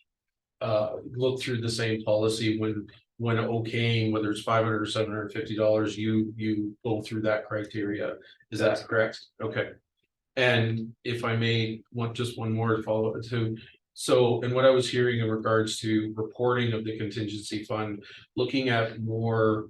look through the same policy when okaying, whether it's $500 or $750, you go through that criteria? Is that correct? Okay. And if I may, just one more follow up too. So, and what I was hearing in regards to reporting of the contingency fund, looking at more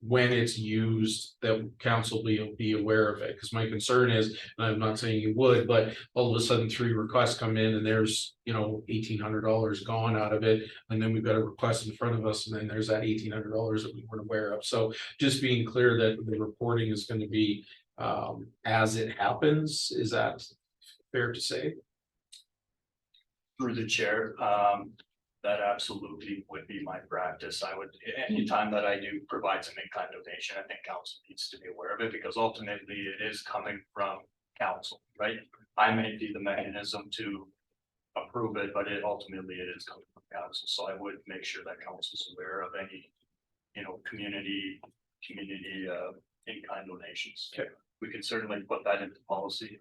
when it's used, that council be aware of it. Because my concern is, and I'm not saying you would, but all of a sudden 3 requests come in and there's, you know, $1,800 gone out of it. And then we've got a request in front of us and then there's that $1,800 that we weren't aware of. So just being clear that the reporting is going to be as it happens, is that fair to say? Through the chair, that absolutely would be my practice. I would, anytime that I do provide some in-kind donation, I think council needs to be aware of it, because ultimately it is coming from council, right? I may be the mechanism to approve it, but ultimately it is coming from council. So I would make sure that council is aware of any, you know, community in-kind donations. Okay. We can certainly put that into policy.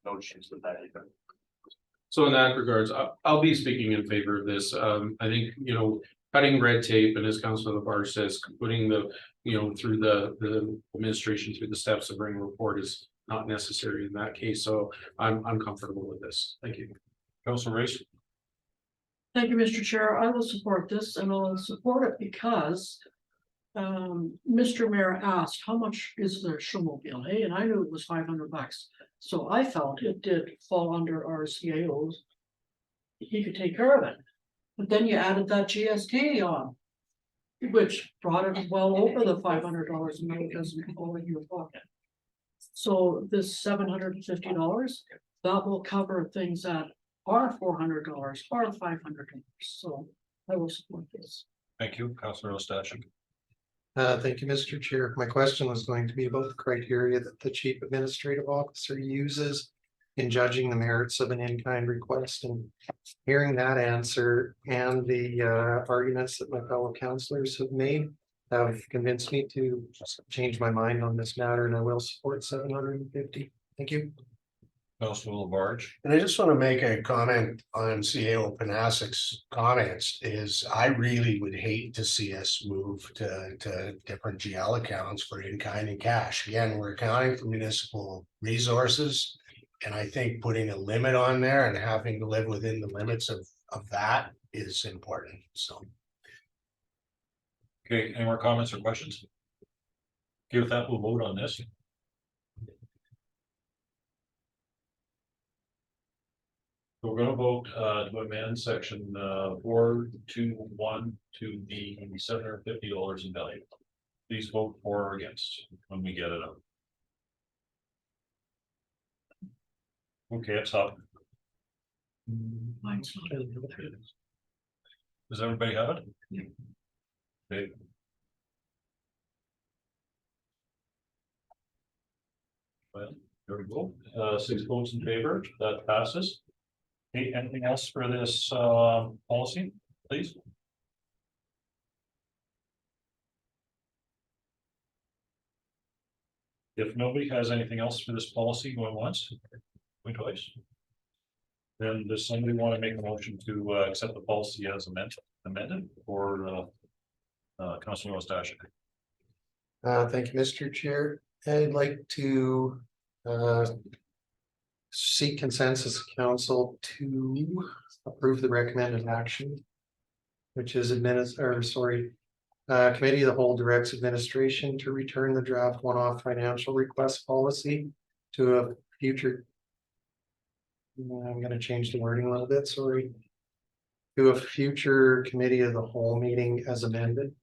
No issues with that either. So in that regards, I'll be speaking in favor of this. I think, you know, cutting red tape, and as Councilor LaBarge says, putting the, you know, through the administration through the steps of bringing a report is not necessary in that case. So I'm comfortable with this. Thank you. Councilor Race. Thank you, Mr. Chair. I will support this, and I'll support it because Mr. Mayor asked, how much is the showmobile? Hey, and I knew it was $500. So I felt it did fall under our CAOs. He could take care of it. But then you added that GST on, which brought it well over the $500, and now it doesn't fall in your pocket. So this $750, that will cover things that are $400 or $500. So I will support this. Thank you, Councilor Ostashik. Thank you, Mr. Chair. My question was going to be about the criteria that the chief administrative officer uses in judging the merits of an in-kind request, and hearing that answer and the arguments that my fellow councillors have made have convinced me to change my mind on this matter, and I will support 750. Thank you. Councilor LaBarge. And I just want to make a comment on CAO Panasik's comments is I really would hate to see us move to different GL accounts for in-kind and cash. Again, we're accounting for municipal resources. And I think putting a limit on there and having to live within the limits of that is important. So. Okay, any more comments or questions? Okay, with that, we'll vote on this. We're gonna vote to amend section 421 to be $750 in value. Please vote for or against when we get it up. Okay, it's up. Mine's not. Does everybody have it? Yeah. Okay. Well, there we go. 6 votes in favor, that passes. Okay, anything else for this policy, please? If nobody has anything else for this policy going once, going twice. Then does somebody want to make a motion to accept the policy as amended or Councilor Ostache? Thank you, Mr. Chair. I'd like to seek consensus of council to approve the recommended action, which is committee of the whole directs administration to return the draft one-off financial request policy to a future. I'm gonna change the wording a little bit, sorry. To a future committee of the whole meeting as amended.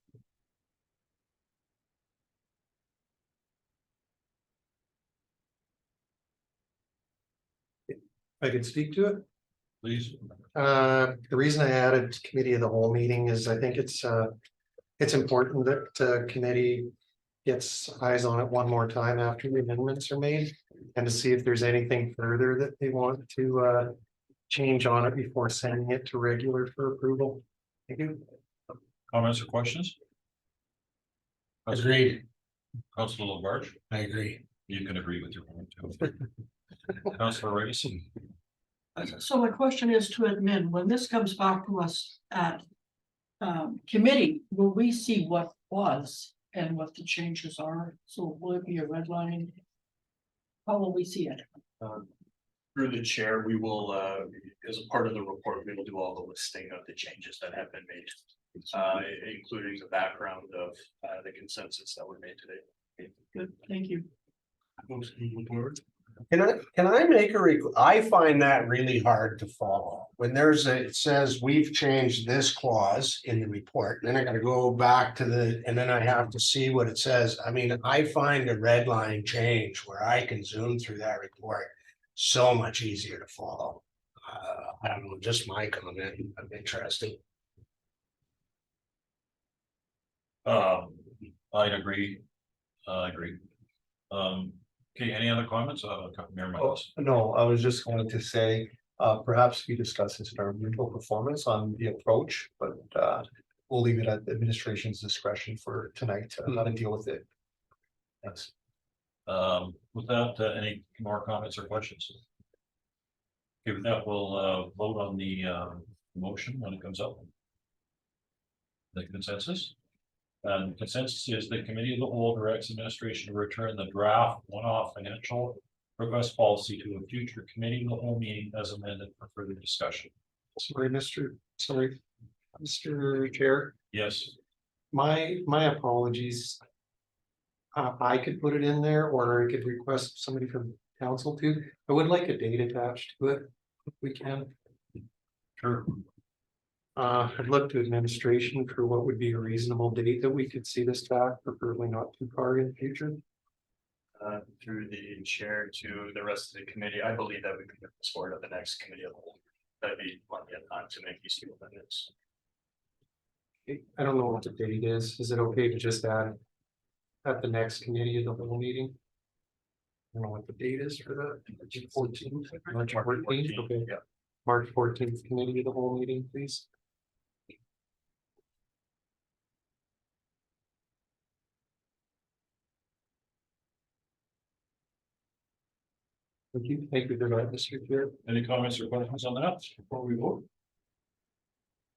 I can speak to it. Please. The reason I added committee of the whole meeting is I think it's important that committee gets eyes on it one more time after the amendments are made. And to see if there's anything further that they want to change on it before sending it to regular for approval. Thank you. Comments or questions? Agreed. Councilor Labarge, I agree. you can agree with your point too. Councilor Rayson. So my question is to admin, when this comes back to us at committee, will we see what was and what the changes are? So will it be a red line? How will we see it? Through the chair, we will, as a part of the report, we will do all the listing of the changes that have been made, including the background of the consensus that were made today. Good, thank you. Can I make I find that really hard to follow. When it says we've changed this clause in the report, and then I gotta go back to and then I have to see what it says. I mean, I find a red line change where I can zoom through that report so much easier to follow. I don't know, just my comment, I'm interested. I'd agree. I agree. Okay, any other comments? Mayor Michaels. No, I was just going to say, perhaps we discuss this in our mutual performance on the approach, but we'll leave it at the administration's discretion for tonight to how to deal with it. Yes. Without any more comments or questions. Okay, with that, we'll vote on the motion when it comes up. The consensus. And consensus is the committee of the whole directs administration to return the draft one-off financial request policy to a future committee of the whole meeting as amended for further discussion. Sorry, Mr. Chair. Yes. My apologies. I could put it in there, or I could request somebody from council to. I would like a date attached to it, if we can. Sure. I'd look to administration for what would be a reasonable date that we could see this back, preferably not too far in the future. Through the chair to the rest of the committee, I believe that we can move this forward at the next committee of the whole. That'd be plenty of time to make these two amendments. I don't know what the date is. Is it okay to just add at the next committee of the whole meeting? I don't know what the date is for that. March 14th. March 14th. Okay. Yeah. March 14th committee of the whole meeting, please. Thank you for that, Mr. Chair. Any comments or questions on that before we vote?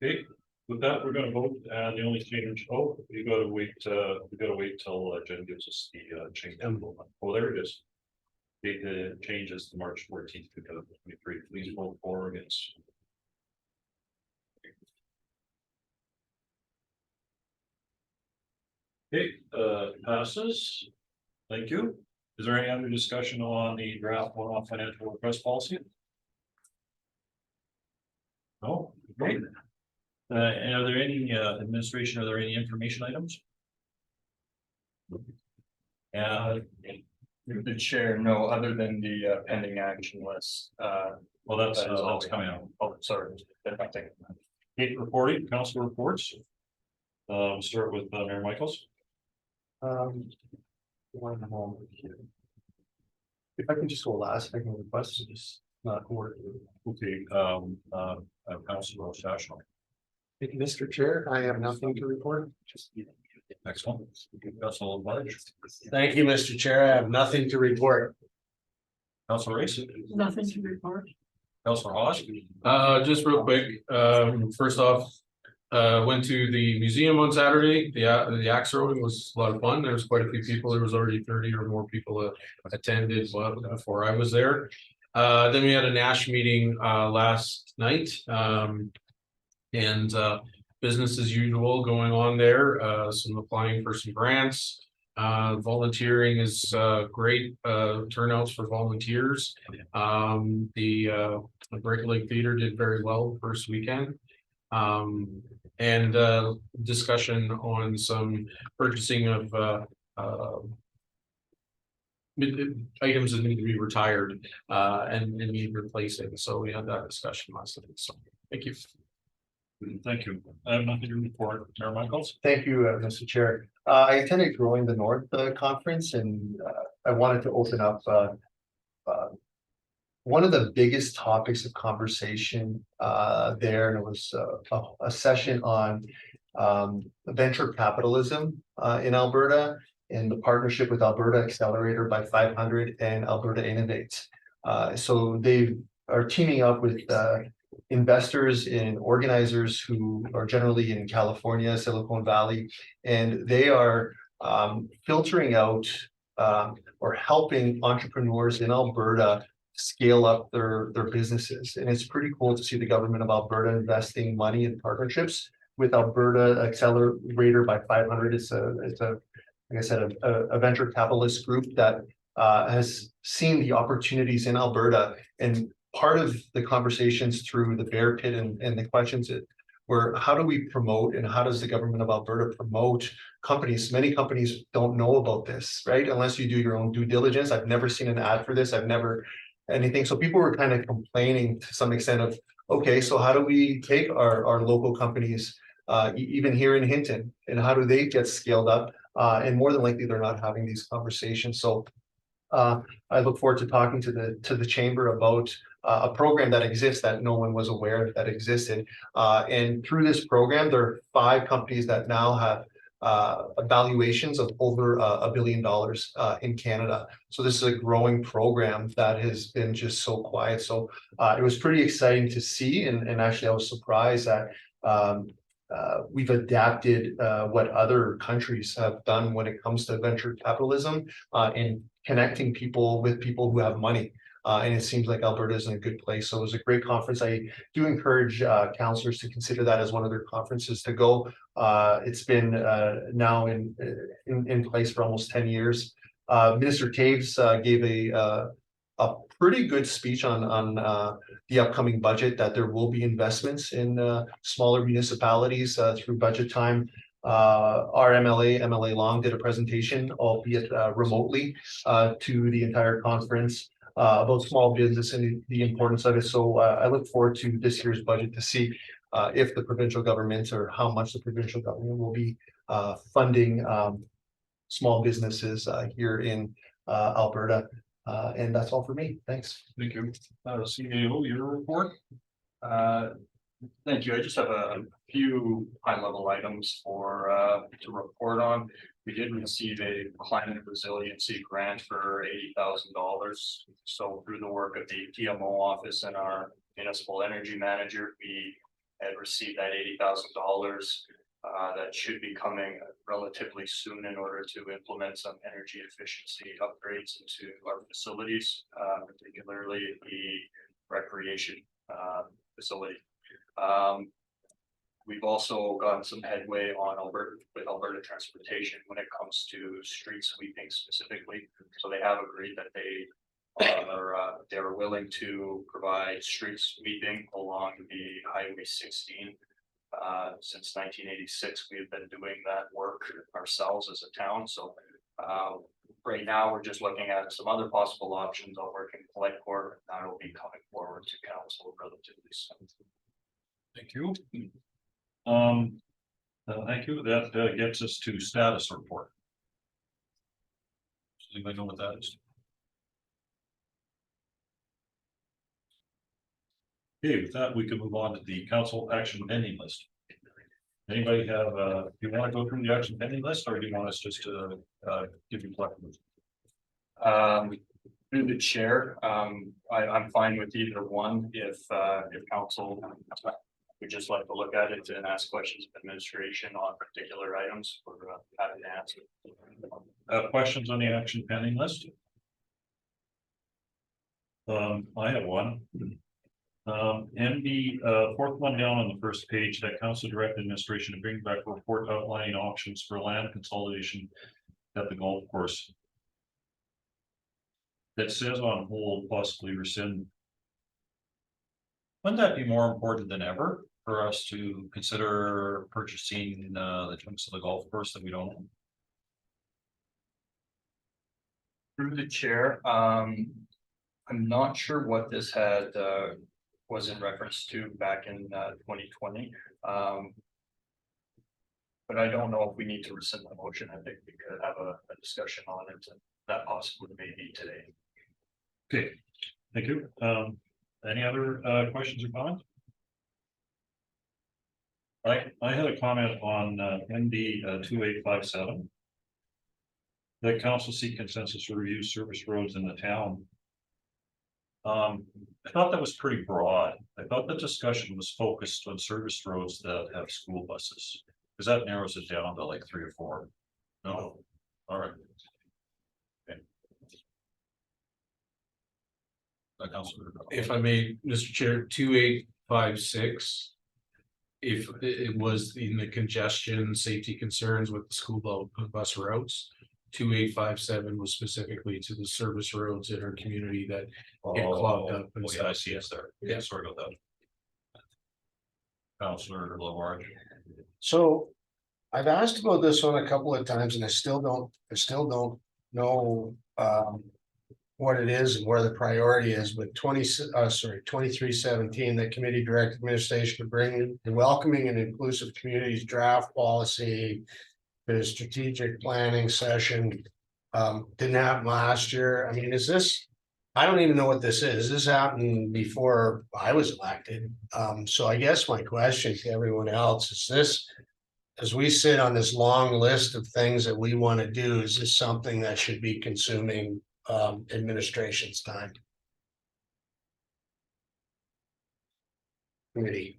Okay, with that, we're gonna vote, and the only change, we gotta wait till Jen gives us the change. Oh, there it is. The change is to March 14th, 2023. Please vote for or against. Okay, passes. Thank you. Is there any other discussion on the draft one-off financial request policy? No, great. And are there any administration, are there any information items? The chair, no, other than the pending action list. Well, that's coming out. Oh, sorry. Nothing. Kate reporting, council reports. We'll start with Mayor Michaels. One moment here. If I can just go last, I can request to just not coordinated. Okay, Councilor Sashmo. Thank you, Mr. Chair. I have nothing to report. Excellent. Councilor Ledge. Thank you, Mr. Chair. I have nothing to report. Councilor Race. Nothing to report. Councilor Hawes. Just real quick, first off, went to the museum on Saturday. The axe throwing was a lot of fun. There was quite a few people. There was already 30 or more people attended before I was there. Then we had a Nash meeting last night. And business as usual going on there. Some applying for some grants. Volunteering is great turnouts for volunteers. The Great Lake Theater did very well first weekend. And discussion on some purchasing of items that need to be retired and need replacing. So we had that discussion last night. So thank you. Thank you. I have nothing to report. Mayor Michaels. Thank you, Mr. Chair. I attended Growing the North conference, and I wanted to open up one of the biggest topics of conversation there, and it was a session on venture capitalism in Alberta and the partnership with Alberta Accelerator by 500 and Alberta Innovates. So they are teaming up with investors and organizers who are generally in California, Silicon Valley, and they are filtering out or helping entrepreneurs in Alberta scale up their businesses. And it's pretty cool to see the government of Alberta investing money in partnerships with Alberta Accelerator by 500. It's a like I said, a venture capitalist group that has seen the opportunities in Alberta. And part of the conversations through the bear pit and the questions were, how do we promote and how does the government of Alberta promote companies? Many companies don't know about this, right? Unless you do your own due diligence. I've never seen an ad for this. I've never anything. So people were kind of complaining to some extent of, okay, so how do we take our local companies, even here in Hinton, and how do they get scaled up? And more than likely, they're not having these conversations. So I look forward to talking to the chamber about a program that exists that no one was aware that existed. And through this program, there are 5 companies that now have valuations of over $1 billion in Canada. So this is a growing program that has been just so quiet. So it was pretty exciting to see. And actually, I was surprised that we've adapted what other countries have done when it comes to venture capitalism and connecting people with people who have money. And it seems like Alberta is in a good place. So it was a great conference. I do encourage councillors to consider that as one of their conferences to go. It's been now in place for almost 10 years. Minister Taves gave a pretty good speech on the upcoming budget, that there will be investments in smaller municipalities through budget time. Our MLA Long did a presentation, albeit remotely, to the entire conference about small business and the importance of it. So I look forward to this year's budget to see if the provincial government or how much the provincial government will be funding small businesses here in Alberta. And that's all for me. Thanks. Thank you. CEO, your report. Thank you. I just have a few high-level items for to report on. We did receive a climate resiliency grant for $80,000. So through the work of the PMO office and our municipal energy manager, we had received that $80,000. That should be coming relatively soon in order to implement some energy efficiency upgrades into our facilities, particularly the recreation facility. We've also gotten some headway on Alberta Transportation when it comes to street sweeping specifically. So they have agreed that they're willing to provide street sweeping along the Highway 16. Since 1986, we've been doing that work ourselves as a town. So right now, we're just looking at some other possible options. I'll work in Collect Corp. That will be coming forward to council relatively soon. Thank you. Thank you. That gets us to status report. Does anybody know what that is? Okay, with that, we can move on to the council action pending list. Anybody have, do you want to go through the action pending list, or do you want us just to, give you flexibility? Through the chair, I'm fine with either one if council would just like to look at it and ask questions of administration on particular items, we're happy to answer. Questions on the action pending list? I have one. And the fourth one down on the first page, that council direct administration to bring back a report outlining options for land consolidation at the golf course. That says on hold, possibly rescind. Wouldn't that be more important than ever for us to consider purchasing the chunks of the golf course that we don't own? Through the chair, I'm not sure what this had was in reference to back in 2020. But I don't know if we need to rescind the motion. I think we could have a discussion on it, and that possibly may be today. Okay, thank you. Any other questions or comments? I had a comment on ND 2857. The council seek consensus to review service roads in the town. I thought that was pretty broad. I thought the discussion was focused on service roads that have school buses, because that narrows it down to like 3 or 4. No, all right. Okay. Councilor. If I may, Mr. Chair, 2856. If it was in the congestion, safety concerns with the school bus routes. 2857 was specifically to the service roads in our community that get clogged up. Oh, yeah, I see it's there. Yeah, sorry about that. Councilor Lavarge. So I've asked about this one a couple of times and I still don't know what it is and where the priority is, but 2317, the committee direct administration to bring the welcoming and inclusive communities draft policy. The strategic planning session didn't happen last year. I mean, is this, I don't even know what this is. This happened before I was elected. So I guess my question to everyone else is this, as we sit on this long list of things that we want to do, is this something that should be consuming administration's time? Committee.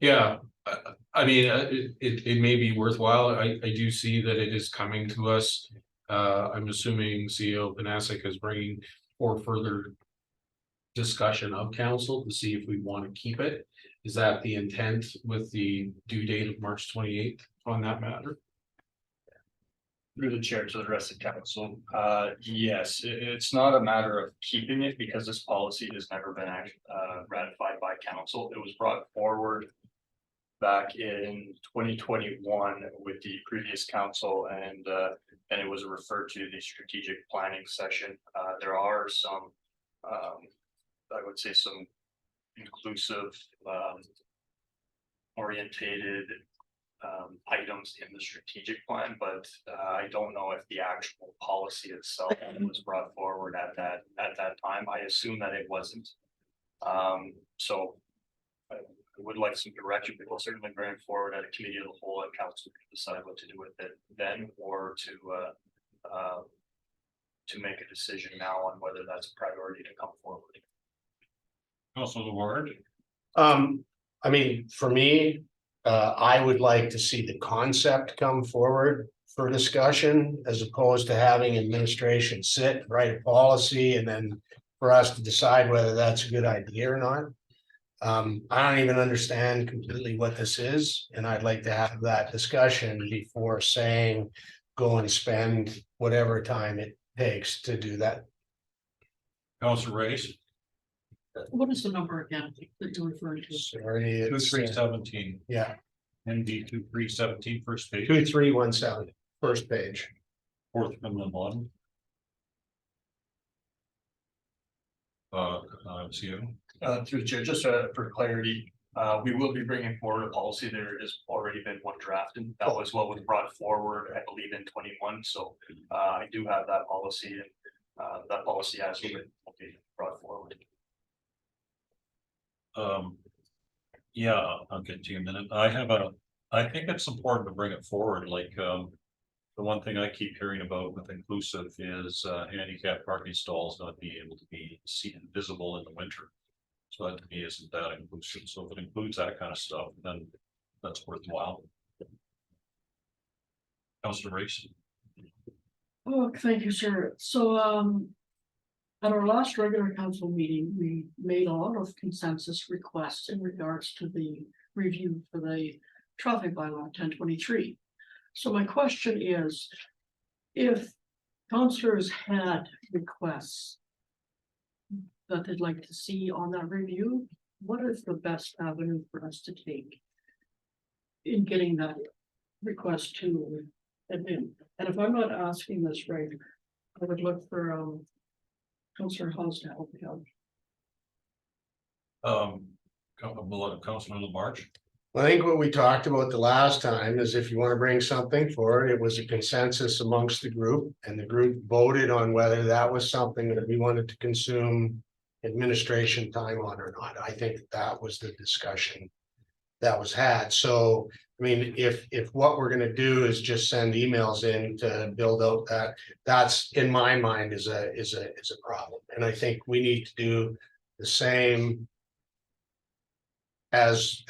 Yeah, I mean, it may be worthwhile. I do see that it is coming to us. I'm assuming CEO Panasic is bringing for further discussion of council to see if we want to keep it. Is that the intent with the due date of March 28th on that matter? Through the chair to the rest of council, yes, it's not a matter of keeping it because this policy has never been ratified by council. It was brought forward back in 2021 with the previous council, and it was referred to the strategic planning session. There are some, I would say, some inclusive, orientated items in the strategic plan, but I don't know if the actual policy itself was brought forward at that time. I assume that it wasn't. So I would like some direction, but we'll certainly bring it forward at a committee of the whole, and council can decide what to do with it then, or to make a decision now on whether that's a priority to come forward. Councilor Lavarge. I mean, for me, I would like to see the concept come forward for discussion as opposed to having administration sit, write a policy, and then for us to decide whether that's a good idea or not. I don't even understand completely what this is, and I'd like to have that discussion before saying, go and spend whatever time it takes to do that. Councilor Race. What is the number again that you're referring to? Sorry, it's 2317. yeah, ND 2317, first page. 2317, first page. Fourth from the bottom. CEO. Through the chair, just for clarity, we will be bringing forward a policy. There has already been one drafted. That was what was brought forward, I believe, in 21. So I do have that policy, and that policy as written will be brought forward. Yeah, I'll get to you in a minute. I think it's important to bring it forward, like, the one thing I keep hearing about with inclusive is, handicap parking stalls not being able to be seen visible in the winter. So that to me isn't that inclusive. So if it includes that kind of stuff, then that's worthwhile. Councilor Race. Oh, thank you, sir. So, at our last regular council meeting, we made a lot of consensus requests in regards to the review for the traffic bylaw 1023. So my question is, if councilors had requests that they'd like to see on that review, what is the best avenue for us to take in getting that request to admin? And if I'm not asking this right, I would look for Councillor Hawes to help me out. Councilor Lamarche. I think what we talked about the last time is if you want to bring something forward, it was a consensus amongst the group. And the group voted on whether that was something that we wanted to consume administration time on or not. I think that was the discussion that was had. So, I mean, if what we're gonna do is just send emails in to build out that, that's in my mind is a problem. And I think we need to do the same as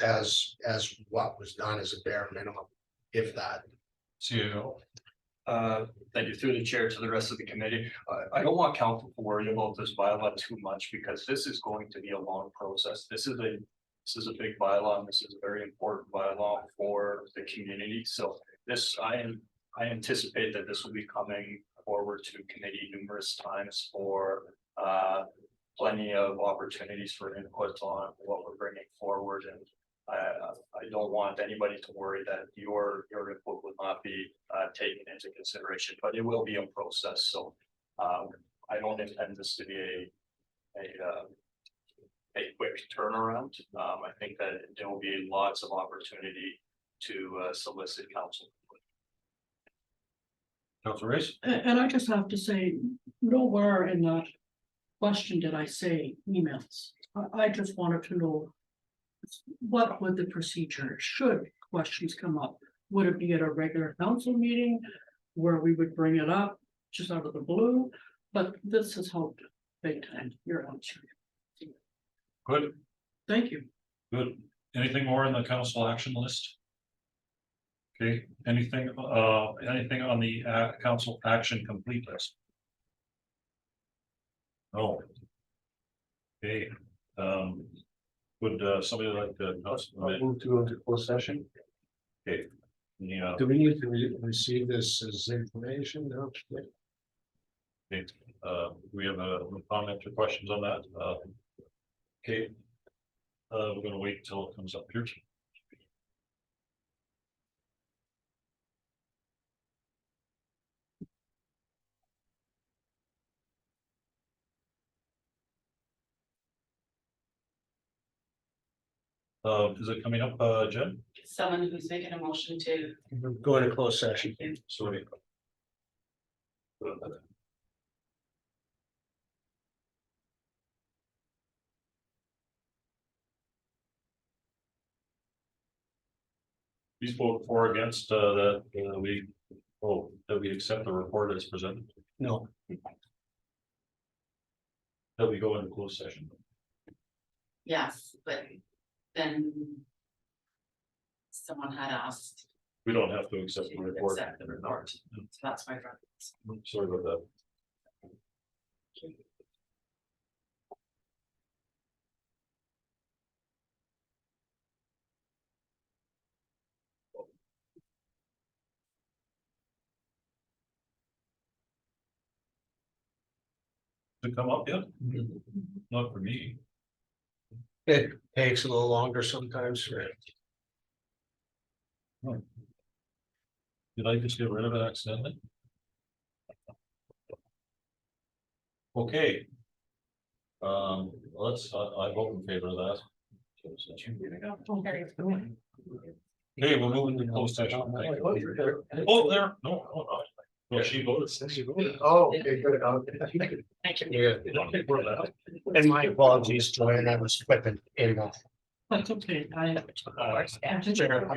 what was done as a bare minimum, if that. CEO. Thank you through the chair to the rest of the committee. I don't want council to worry about this bylaw too much because this is going to be a long process. This is a big bylaw and this is a very important bylaw for the community. So this, I anticipate that this will be coming forward to committee numerous times for plenty of opportunities for input on what we're bringing forward. And I don't want anybody to worry that your input will not be taken into consideration, but it will be a process. So I don't intend this to be a quick turnaround. I think that there will be lots of opportunity to solicit council. Councilor Race. And I just have to say, nowhere in that question did I say emails. I just wanted to know what would the procedure, should questions come up? Would it be at a regular council meeting where we would bring it up just out of the blue? But this has helped big time, your answer. Good, Thank you. good. Anything more on the council action list? Okay, anything on the council action complete list? Oh. Okay, would somebody like to? Move to go into closed session. Okay. Yeah, Do we need to receive this as information? No. okay, we have a comment or questions on that, okay. We're gonna wait until it comes up here. Is it coming up, Jen? Someone who's making a motion to. Go into closed session. Sorry. Please vote for or against that we accept the report as presented, No. that we go into closed session. Yes, but then. Someone had asked. We don't have to accept the to report. accept the report, so that's my preference. Sorry about that. To come up yet? Not for me. It takes a little longer sometimes, right? Did I just get rid of it accidentally? Okay. Let's, I vote in favor of that. Okay, we're moving to closed session. Thank you. Oh, there, no, Well, she voted. Oh, okay, good. Okay. Yeah. And my apologies, Joanne, I was flipping in. That's okay, I. Chair,